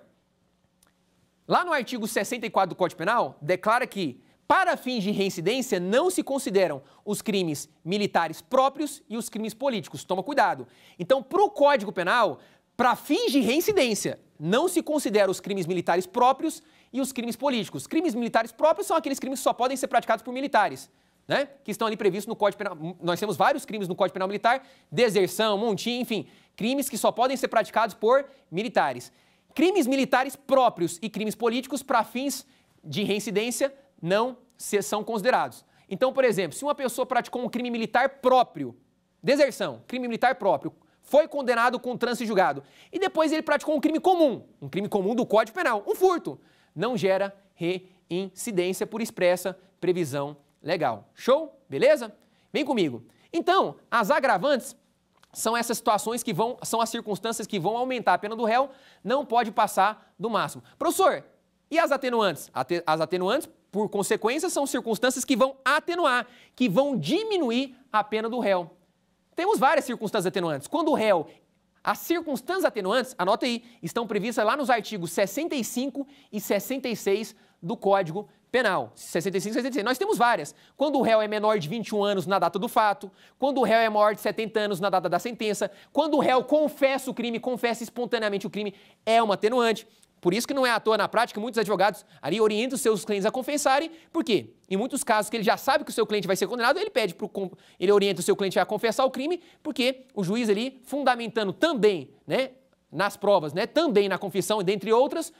lá no artigo 64 do Código Penal, declara que para fins de reincidência, não se consideram os crimes militares próprios e os crimes políticos. Toma cuidado. Então, para o Código Penal, para fins de reincidência, não se consideram os crimes militares próprios e os crimes políticos. Crimes militares próprios são aqueles crimes que só podem ser praticados por militares, né? Que estão ali previstos no Código Penal. Nós temos vários crimes no Código Penal Militar, deserção, montim, enfim, crimes que só podem ser praticados por militares. Crimes militares próprios e crimes políticos, para fins de reincidência, não são considerados. Então, por exemplo, se uma pessoa praticou um crime militar próprio, deserção, crime militar próprio, foi condenado com trânsito em julgado, e depois ele praticou um crime comum do Código Penal, um furto, não gera reincidência por expressa previsão legal. Show? Beleza? Vem comigo. Então, as agravantes são essas situações são as circunstâncias que vão aumentar a pena do réu, não pode passar do máximo. Professor, e as atenuantes? As atenuantes, por consequência, são circunstâncias que vão atenuar, que vão diminuir a pena do réu. Temos várias circunstâncias atenuantes. Quando o réu... As circunstâncias atenuantes, anota aí, estão previstas lá nos artigos 65 e 66 do Código Penal. 65 e 66. Nós temos várias. Quando o réu é menor de 21 anos na data do fato, quando o réu é maior de 70 anos na data da sentença, quando o réu confessa o crime, confessa espontaneamente o crime, é uma atenuante. Por isso que não é à toa na prática, muitos advogados ali orientam os seus clientes a confessarem. Por quê? Em muitos casos que ele já sabe que o seu cliente vai ser condenado, ele orienta o seu cliente a confessar o crime, porque o juiz ali, fundamentando também, né, nas provas, né, também na confissão, dentre outras,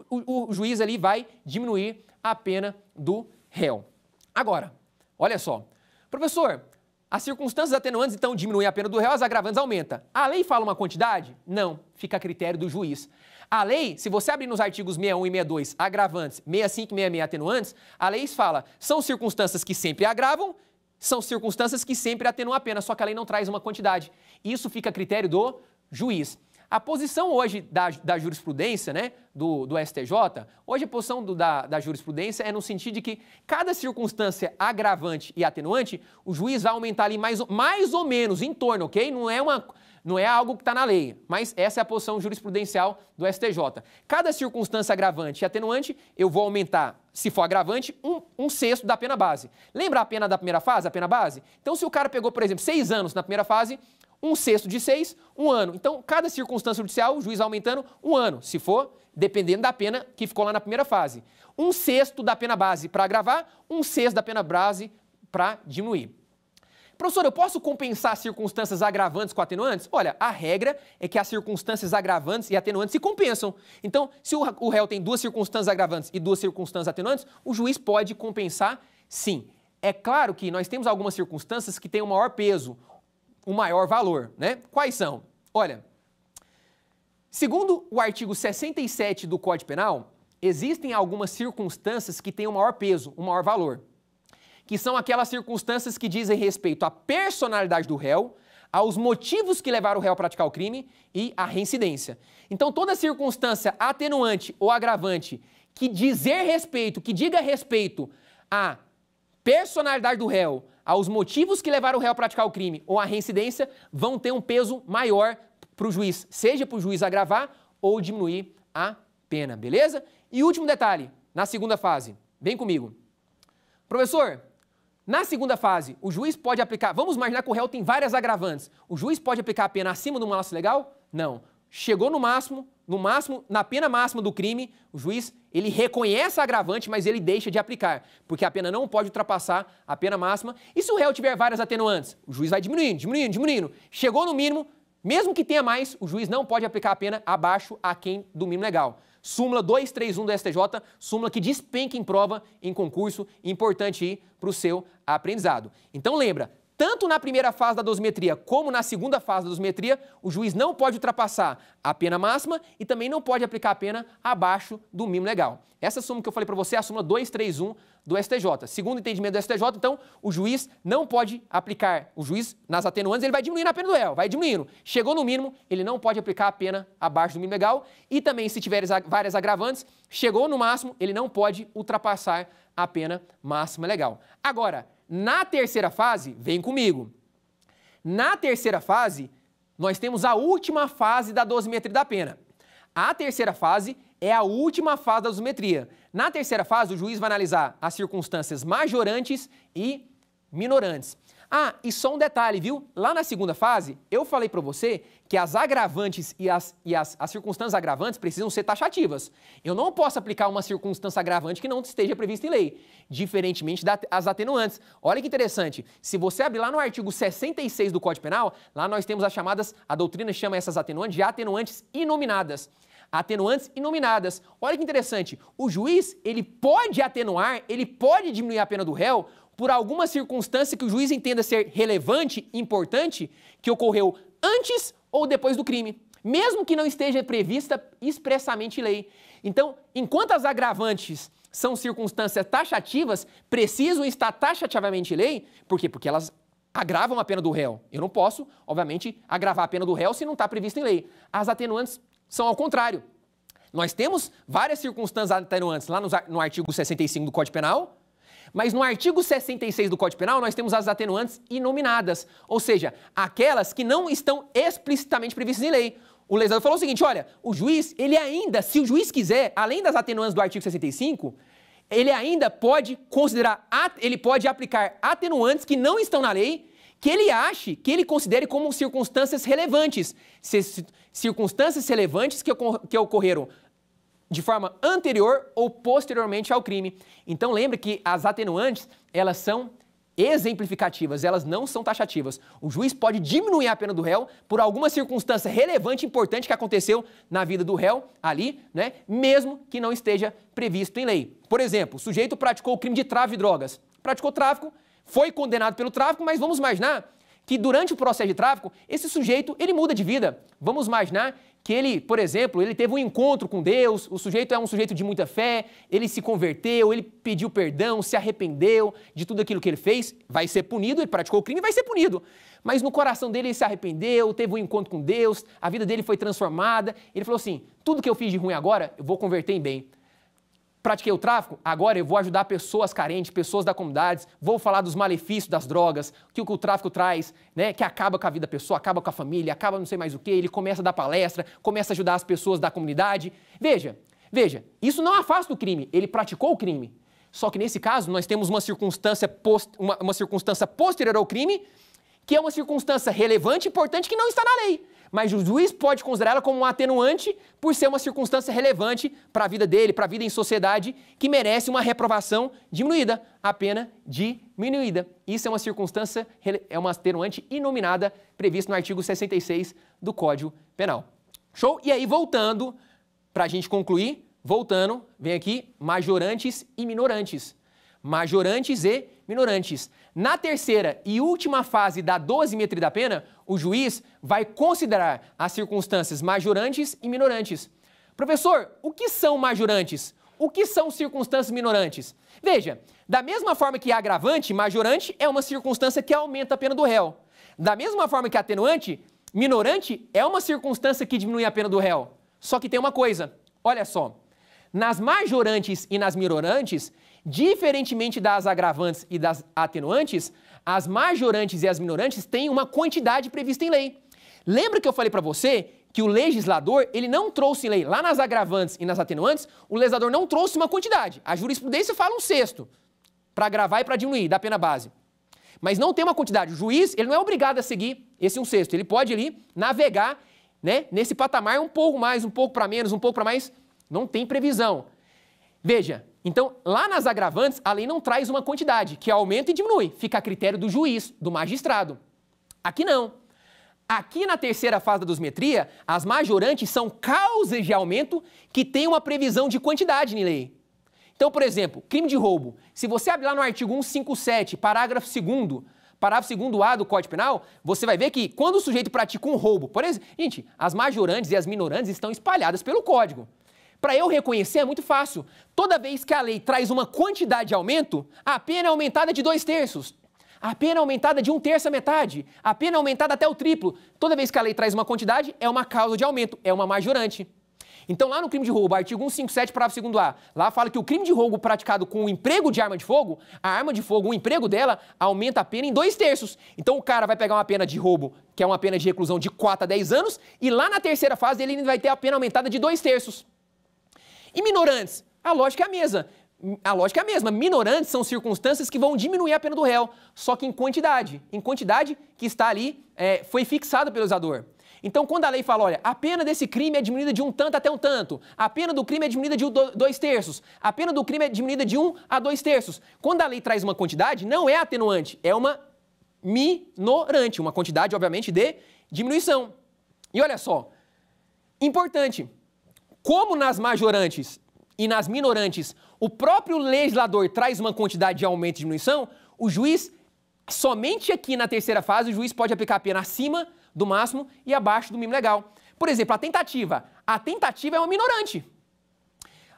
o juiz ali vai diminuir a pena do réu. Agora, olha só, professor, as circunstâncias atenuantes então diminuem a pena do réu, as agravantes aumentam. A lei fala uma quantidade? Não, fica a critério do juiz. A lei, se você abrir nos artigos 61 e 62, agravantes, 65 e 66 atenuantes, a lei fala, são circunstâncias que sempre agravam, são circunstâncias que sempre atenuam a pena, só que a lei não traz uma quantidade. Isso fica a critério do juiz. A posição hoje da jurisprudência, né, do STJ, hoje a posição da jurisprudência é no sentido de que cada circunstância agravante e atenuante, o juiz vai aumentar ali mais ou menos, em torno, ok? Não é algo que está na lei, mas essa é a posição jurisprudencial do STJ. Cada circunstância agravante e atenuante, eu vou aumentar, se for agravante, um sexto da pena base. Lembra a pena da primeira fase, a pena base? Então, se o cara pegou, por exemplo, 6 anos na primeira fase, um sexto de 6, 1 ano. Então, cada circunstância judicial, o juiz aumentando 1 ano, se for, dependendo da pena que ficou lá na primeira fase. 1/6 da pena base para agravar, 1/6 da pena base para diminuir. Professor, eu posso compensar circunstâncias agravantes com atenuantes? Olha, a regra é que as circunstâncias agravantes e atenuantes se compensam. Então, se o réu tem 2 circunstâncias agravantes e 2 circunstâncias atenuantes, o juiz pode compensar, sim. É claro que nós temos algumas circunstâncias que têm um maior peso, um maior valor, né? Quais são? Olha, segundo o artigo 67 do Código Penal, existem algumas circunstâncias que têm um maior peso, um maior valor, que são aquelas circunstâncias que dizem respeito à personalidade do réu, aos motivos que levaram o réu a praticar o crime e à reincidência. Então, toda circunstância atenuante ou agravante que diga respeito à personalidade do réu, aos motivos que levaram o réu a praticar o crime ou à reincidência, vão ter um peso maior para o juiz, seja para o juiz agravar ou diminuir a pena, beleza? E último detalhe, na segunda fase, vem comigo. Professor, na segunda fase, o juiz pode aplicar, vamos imaginar que o réu tem várias agravantes, o juiz pode aplicar a pena acima do malaço legal? Não. Chegou no máximo, na pena máxima do crime, o juiz, ele reconhece a agravante, mas ele deixa de aplicar, porque a pena não pode ultrapassar a pena máxima. E se o réu tiver várias atenuantes? O juiz vai diminuindo. Chegou no mínimo, mesmo que tenha mais, o juiz não pode aplicar a pena abaixo aquém do mínimo legal. Súmula 231 do STJ, súmula que despenca em prova, em concurso, importante ir para o seu aprendizado. Então lembra, tanto na primeira fase da dosimetria como na segunda fase da dosimetria, o juiz não pode ultrapassar a pena máxima e também não pode aplicar a pena abaixo do mínimo legal. Essa súmula que eu falei para você é a súmula 231 do STJ. Segundo o entendimento do STJ, então, o juiz não pode aplicar, o juiz nas atenuantes, ele vai diminuindo a pena do réu, vai diminuindo. Chegou no mínimo, ele não pode aplicar a pena abaixo do mínimo legal e também, se tiver várias agravantes, chegou no máximo, ele não pode ultrapassar a pena máxima legal. Agora, na terceira fase, vem comigo. Na terceira fase, nós temos a última fase da dosimetria da pena. A terceira fase é a última fase da dosimetria. Na terceira fase, o juiz vai analisar as circunstâncias majorantes e minorantes. Ah, e só um detalhe, viu? Lá na segunda fase, eu falei para você que as agravantes e as circunstâncias agravantes precisam ser taxativas. Eu não posso aplicar uma circunstância agravante que não esteja prevista em lei, diferentemente das atenuantes. Olha que interessante, se você abrir lá no artigo 66 do Código Penal, lá nós temos as chamadas, a doutrina chama essas atenuantes de atenuantes inominadas. Atenuantes inominadas. Olha que interessante, o juiz, ele pode atenuar, ele pode diminuir a pena do réu por alguma circunstância que o juiz entenda ser relevante, importante, que ocorreu antes ou depois do crime, mesmo que não esteja prevista expressamente em lei. Então, enquanto as agravantes são circunstâncias taxativas, precisam estar taxativamente em lei, por quê? Porque elas agravam a pena do réu. Eu não posso, obviamente, agravar a pena do réu se não está previsto em lei. As atenuantes são ao contrário. Nós temos várias circunstâncias atenuantes lá no artigo 65 do Código Penal, mas no artigo 66 do Código Penal nós temos as atenuantes inominadas, ou seja, aquelas que não estão explicitamente previstas em lei. O legislador falou o seguinte, olha, o juiz, ele ainda, se o juiz quiser, além das atenuantes do artigo 65, ele ainda pode considerar, ele pode aplicar atenuantes que não estão na lei, que ele ache, que ele considere como circunstâncias relevantes. Circunstâncias relevantes que ocorreram de forma anterior ou posteriormente ao crime. Então lembre que as atenuantes, elas são exemplificativas, elas não são taxativas. O juiz pode diminuir a pena do réu por alguma circunstância relevante, importante que aconteceu na vida do réu ali, né, mesmo que não esteja previsto em lei. Por exemplo, o sujeito praticou o crime de tráfico de drogas, praticou tráfico, foi condenado pelo tráfico, mas vamos imaginar que durante o processo de tráfico, esse sujeito, ele muda de vida. Vamos imaginar que ele, por exemplo, ele teve um encontro com Deus, o sujeito é um sujeito de muita fé, ele se converteu, ele pediu perdão, se arrependeu de tudo aquilo que ele fez, vai ser punido, ele praticou o crime e vai ser punido. Mas no coração dele ele se arrependeu, teve um encontro com Deus, a vida dele foi transformada, ele falou assim, tudo que eu fiz de ruim agora, eu vou converter em bem. Pratiquei o tráfico, agora eu vou ajudar pessoas carentes, pessoas da comunidade, vou falar dos malefícios das drogas, que o tráfico traz, né, que acaba com a vida da pessoa, acaba com a família, acaba não sei mais o que, ele começa a dar palestra, começa a ajudar as pessoas da comunidade. Veja, isso não afasta o crime, ele praticou o crime. Só que nesse caso nós temos uma circunstância posterior ao crime, que é uma circunstância relevante e importante que não está na lei. Mas o juiz pode considerá-la como um atenuante por ser uma circunstância relevante para a vida dele, para a vida em sociedade, que merece uma reprovação diminuída, a pena diminuída. Isso é uma circunstância, é uma atenuante inominada, prevista no artigo 66 do Código Penal. Show? E aí, voltando, para a gente concluir, vem aqui, majorantes e minorantes. Majorantes e minorantes. Na terceira e última fase da dosimetria da pena, o juiz vai considerar as circunstâncias majorantes e minorantes. Professor, o que são majorantes? O que são circunstâncias minorantes? Veja, da mesma forma que agravante, majorante é uma circunstância que aumenta a pena do réu. Da mesma forma que atenuante, minorante é uma circunstância que diminui a pena do réu. Só que tem uma coisa, olha só, nas majorantes e nas minorantes, diferentemente das agravantes e das atenuantes, as majorantes e as minorantes têm uma quantidade prevista em lei. Lembra que eu falei para você que o legislador, ele não trouxe em lei, lá nas agravantes e nas atenuantes, o legislador não trouxe uma quantidade. A jurisprudência fala 1/6 para agravar e para diminuir da pena base. Mas não tem uma quantidade. O juiz, ele não é obrigado a seguir esse 1/6. Ele pode ali navegar, né, nesse patamar um pouco mais, um pouco para menos, um pouco para mais. Não tem previsão. Veja, então, lá nas agravantes, a lei não traz uma quantidade, que aumenta e diminui. Fica a critério do juiz, do magistrado. Aqui não. Aqui na terceira fase da dosimetria, as majorantes são causas de aumento que têm uma previsão de quantidade em lei. Então, por exemplo, crime de roubo. Se você abrir lá no artigo 157, parágrafo 2º A do Código Penal, você vai ver que quando o sujeito pratica um roubo, por exemplo, gente, as majorantes e as minorantes estão espalhadas pelo Código. Para eu reconhecer é muito fácil. Toda vez que a lei traz uma quantidade de aumento, a pena é aumentada de 2/3. A pena é aumentada de 1/3 a metade. A pena é aumentada até o triplo. Toda vez que a lei traz uma quantidade, é uma causa de aumento, é uma majorante. Então, lá no crime de roubo, artigo 157, parágrafo 2º A, lá fala que o crime de roubo praticado com o emprego de arma de fogo, a arma de fogo, o emprego dela, aumenta a pena em 2/3. Então, o cara vai pegar uma pena de roubo, que é uma pena de reclusão de 4 a 10 anos, e lá na terceira fase ele vai ter a pena aumentada de 2/3. E minorantes? A lógica é a mesma. Minorantes são circunstâncias que vão diminuir a pena do réu, só que em quantidade. Em quantidade que está ali, foi fixada pelo legislador. Então, quando a lei fala, olha, a pena desse crime é diminuída de um tanto até um tanto, a pena do crime é diminuída de 2/3, a pena do crime é diminuída de 1 a 2/3. Quando a lei traz uma quantidade, não é atenuante, é uma minorante, uma quantidade, obviamente, de diminuição. E olha só, importante, como nas majorantes e nas minorantes o próprio legislador traz uma quantidade de aumento e diminuição, o juiz, somente aqui na terceira fase, o juiz pode aplicar a pena acima do máximo e abaixo do mínimo legal. Por exemplo, a tentativa é uma minorante.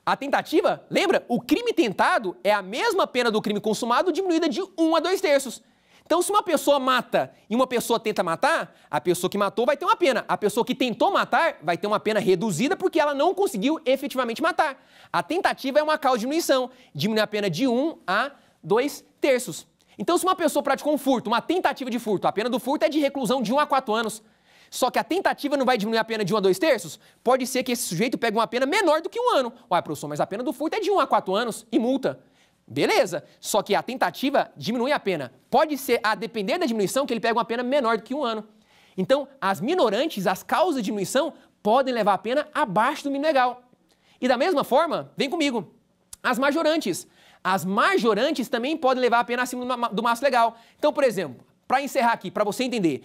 A tentativa, lembra? O crime tentado é a mesma pena do crime consumado diminuída de 1 a 2/3. Então, se uma pessoa mata e uma pessoa tenta matar, a pessoa que matou vai ter uma pena. A pessoa que tentou matar vai ter uma pena reduzida porque ela não conseguiu efetivamente matar. A tentativa é uma causa de diminuição. Diminui a pena de 1 a 2/3. Então, se uma pessoa praticou um furto, uma tentativa de furto, a pena do furto é de reclusão de 1 a 4 anos. Só que a tentativa não vai diminuir a pena de 1 a 2/3? Pode ser que esse sujeito pegue uma pena menor do que 1 ano. Ué, professor, mas a pena do furto é de 1 a 4 anos e multa. Beleza, só que a tentativa diminui a pena. Pode ser, a depender da diminuição, que ele pega uma pena menor do que 1 ano. Então, as minorantes, as causas de diminuição, podem levar a pena abaixo do mínimo legal. E da mesma forma, vem comigo, as majorantes. As majorantes também podem levar a pena acima do máximo legal. Então, por exemplo, para encerrar aqui, para você entender,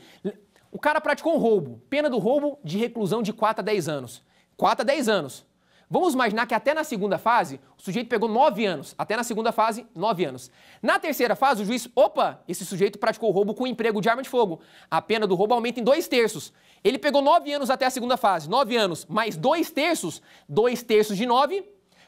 o cara praticou um roubo, pena do roubo de reclusão de 4 a 10 anos. 4 a 10 anos. Vamos imaginar que até na segunda fase, o sujeito pegou 9 anos. Até na segunda fase, 9 anos. Na terceira fase, o juiz, opa, esse sujeito praticou roubo com emprego de arma de fogo. A pena do roubo aumenta em 2/3. Ele pegou 9 anos até a segunda fase. 9 anos mais 2/3, 2/3 de 9,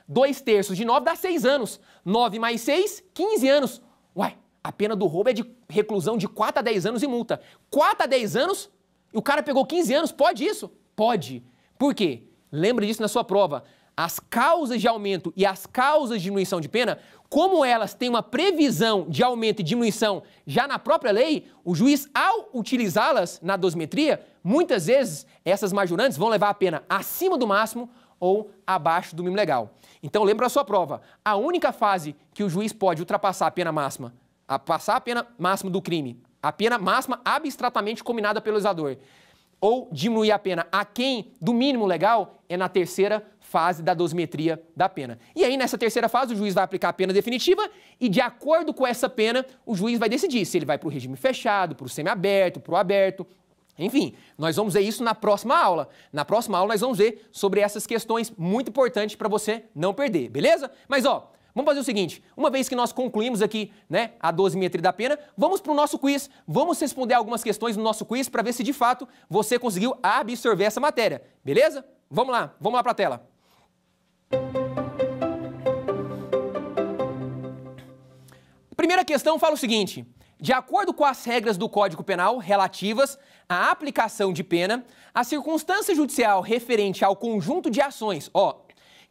2/3 de 9 dá 6 anos. 9 mais 6, 15 anos. Uai, a pena do roubo é de reclusão de 4 a 10 anos e multa. 4 a 10 anos e o cara pegou 15 anos, pode isso? Pode. Por quê? Lembre disso na sua prova. As causas de aumento e as causas de diminuição de pena, como elas têm uma previsão de aumento e diminuição já na própria lei, o juiz, ao utilizá-las na dosimetria, muitas vezes essas majorantes vão levar a pena acima do máximo ou abaixo do mínimo legal. Então, lembra a sua prova. A única fase que o juiz pode ultrapassar a pena máxima, passar a pena máxima do crime, a pena máxima abstratamente combinada pelo legislador, ou diminuir a pena aquém do mínimo legal, é na terceira fase da dosimetria da pena. E aí, nessa terceira fase, o juiz vai aplicar a pena definitiva e, de acordo com essa pena, o juiz vai decidir se ele vai para o regime fechado, para o semiaberto, para o aberto. Enfim, nós vamos ver isso na próxima aula. Na próxima aula, nós vamos ver sobre essas questões muito importantes para você não perder, beleza? Mas, ó, vamos fazer o seguinte, uma vez que nós concluímos aqui, né, a dosimetria da pena, vamos para o nosso quiz, vamos responder algumas questões no nosso quiz para ver se de fato você conseguiu absorver essa matéria, beleza? Vamos lá para a tela. Primeira questão fala o seguinte, de acordo com as regras do Código Penal relativas à aplicação de pena, a circunstância judicial referente ao conjunto de ações,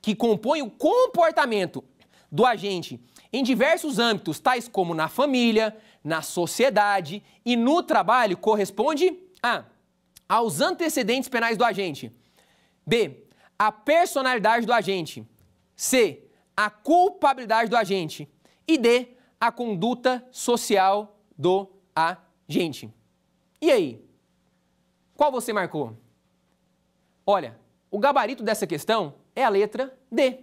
que compõem o comportamento do agente em diversos âmbitos, tais como na família, na sociedade e no trabalho, corresponde a aos antecedentes penais do agente, b, a personalidade do agente, c, a culpabilidade do agente e d, a conduta social do agente. E aí? Qual você marcou? Olha, o gabarito dessa questão é a letra D.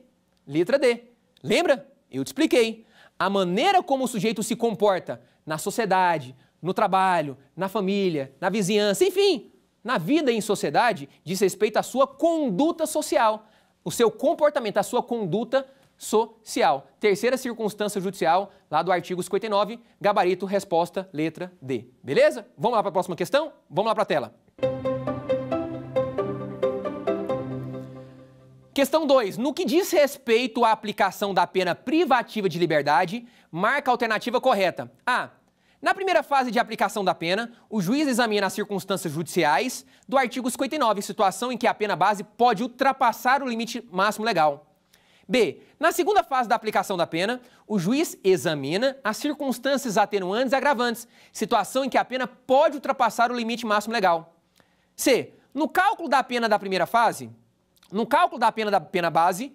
Letra D. Lembra? Eu te expliquei. A maneira como o sujeito se comporta na sociedade, no trabalho, na família, na vizinhança, enfim, na vida em sociedade, diz respeito à sua conduta social, o seu comportamento, a sua conduta social. Terceira circunstância judicial, lá do artigo 59, gabarito, resposta, letra D. Beleza? Vamos lá para a próxima questão? Vamos lá para a tela. Questão 2. No que diz respeito à aplicação da pena privativa de liberdade, marca a alternativa correta. A. Na primeira fase de aplicação da pena, o juiz examina as circunstâncias judiciais do artigo 59, situação em que a pena base pode ultrapassar o limite máximo legal. B. Na segunda fase da aplicação da pena, o juiz examina as circunstâncias atenuantes e agravantes, situação em que a pena pode ultrapassar o limite máximo legal. C. No cálculo da pena da primeira fase, no cálculo da pena base,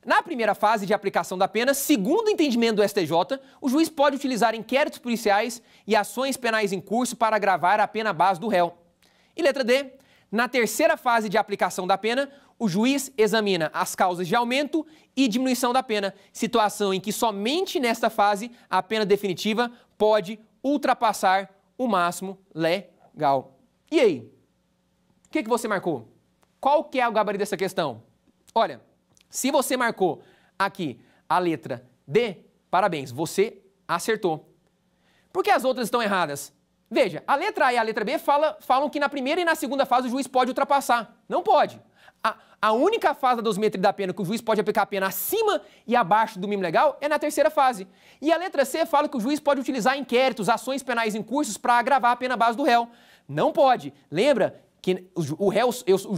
na primeira fase de aplicação da pena, segundo o entendimento do STJ, o juiz pode utilizar inquéritos policiais e ações penais em curso para agravar a pena base do réu. E letra D. Na terceira fase de aplicação da pena, o juiz examina as causas de aumento e diminuição da pena, situação em que somente nesta fase a pena definitiva pode ultrapassar o máximo legal. E aí? O que você marcou? Qual que é o gabarito dessa questão? Olha, se você marcou aqui a letra D, parabéns, você acertou. Por que as outras estão erradas? Veja, a letra A e a letra B falam que na primeira e na segunda fase o juiz pode ultrapassar. Não pode. A única fase da dosimetria da pena que o juiz pode aplicar a pena acima e abaixo do mínimo legal é na terceira fase. E a letra C fala que o juiz pode utilizar inquéritos, ações penais em cursos para agravar a pena base do réu. Não pode. Lembra que o réu,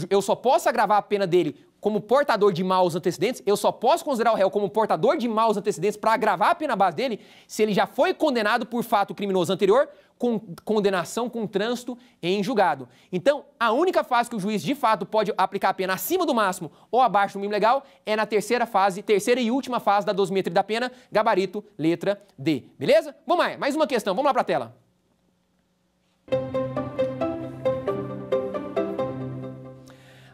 eu só posso agravar a pena dele como portador de maus antecedentes, eu só posso considerar o réu como portador de maus antecedentes para agravar a pena base dele se ele já foi condenado por fato criminoso anterior, com condenação com trânsito em julgado. Então, a única fase que o juiz de fato pode aplicar a pena acima do máximo ou abaixo do mínimo legal é na terceira fase, terceira e última fase da dosimetria da pena, gabarito, letra D. Beleza? Vamos lá, mais uma questão, vamos lá para a tela.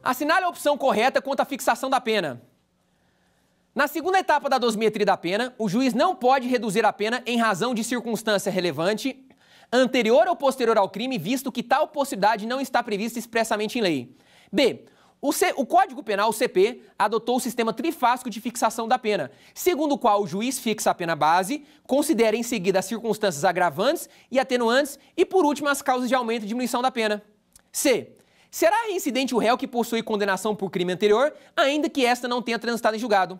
Assinale a opção correta quanto à fixação da pena. Na segunda etapa da dosimetria da pena, o juiz não pode reduzir a pena em razão de circunstância relevante anterior ou posterior ao crime, visto que tal possibilidade não está prevista expressamente em lei. B. O Código Penal, o CP, adotou o sistema trifásico de fixação da pena, segundo o qual o juiz fixa a pena base, considera em seguida as circunstâncias agravantes e atenuantes e, por último, as causas de aumento e diminuição da pena. C. Será reincidente o réu que possui condenação por crime anterior, ainda que esta não tenha transitado em julgado.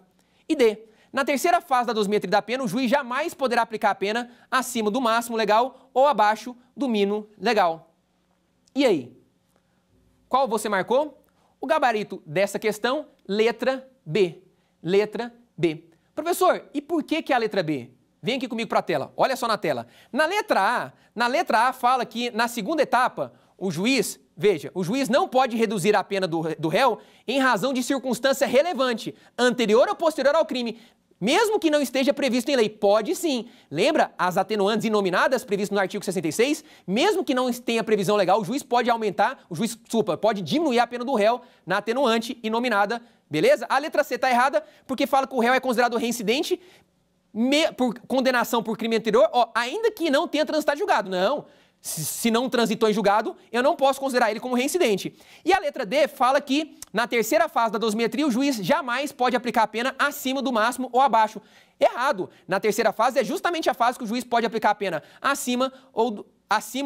E D. Na terceira fase da dosimetria da pena, o juiz jamais poderá aplicar a pena acima do máximo legal ou abaixo do mínimo legal. E aí? Qual você marcou? O gabarito dessa questão, letra B. Letra B. Professor, e por que a letra B? Vem aqui comigo para a tela. Olha só na tela. Na letra A fala que na segunda etapa, o juiz, veja, o juiz não pode reduzir a pena do réu em razão de circunstância relevante, anterior ou posterior ao crime, mesmo que não esteja previsto em lei. Pode sim. Lembra as atenuantes inominadas previstas no artigo 66? Mesmo que não tenha previsão legal, o juiz pode pode diminuir a pena do réu na atenuante inominada, beleza? A letra C está errada porque fala que o réu é considerado reincidente por condenação por crime anterior, ainda que não tenha transitado julgado. Não. Se não transitou em julgado, eu não posso considerar ele como reincidente. E a letra D fala que, na terceira fase da dosimetria, o juiz jamais pode aplicar a pena acima do máximo ou abaixo. Errado. Na terceira fase é justamente a fase que o juiz pode aplicar a pena acima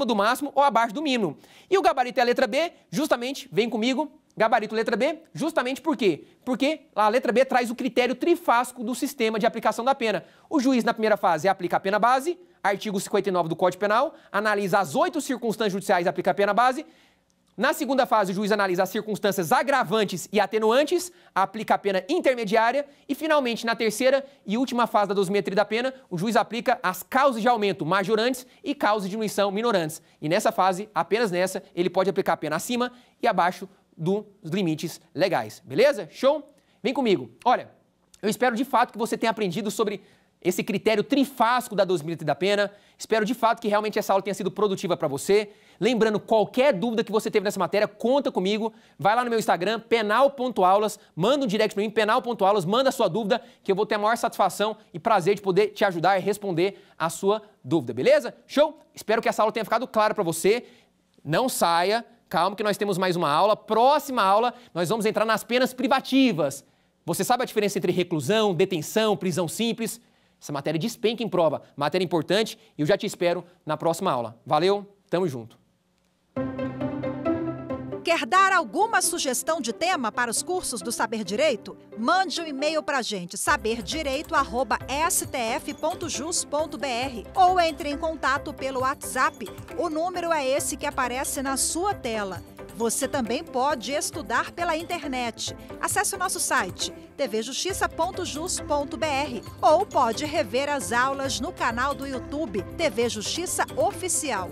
do máximo ou abaixo do mínimo. E o gabarito é a letra B, justamente, vem comigo, gabarito letra B, justamente por quê? Porque a letra B traz o critério trifásico do sistema de aplicação da pena. O juiz, na primeira fase, aplica a pena base, artigo 59 do Código Penal, analisa as 8 circunstâncias judiciais e aplica a pena base. Na segunda fase, o juiz analisa as circunstâncias agravantes e atenuantes, aplica a pena intermediária. E, finalmente, na terceira e última fase da dosimetria da pena, o juiz aplica as causas de aumento majorantes e causas de diminuição minorantes. E nessa fase, apenas nessa, ele pode aplicar a pena acima e abaixo dos limites legais. Beleza? Show? Vem comigo. Olha, eu espero de fato que você tenha aprendido sobre esse critério trifásico da dosimetria da pena. Espero de fato que realmente essa aula tenha sido produtiva para você. Lembrando, qualquer dúvida que você teve nessa matéria, conta comigo. Vai lá no meu Instagram, penal.aulas, manda um direct para mim, penal.aulas, manda a sua dúvida, que eu vou ter a maior satisfação e prazer de poder te ajudar e responder a sua dúvida, beleza? Show? Espero que essa aula tenha ficado clara para você. Não saia, calma que nós temos mais uma aula. Próxima aula, nós vamos entrar nas penas privativas. Você sabe a diferença entre reclusão, detenção, prisão simples? Essa matéria despenca em prova, matéria importante, e eu já te espero na próxima aula. Valeu, tamo junto. Quer dar alguma sugestão de tema para os cursos do Saber Direito? Mande um e-mail para a gente, saberdireito@stf.jus.br, ou entre em contato pelo WhatsApp. O número é esse que aparece na sua tela. Você também pode estudar pela internet. Acesse o nosso site tvjustiça.jus.br ou pode rever as aulas no canal do YouTube TV Justiça Oficial.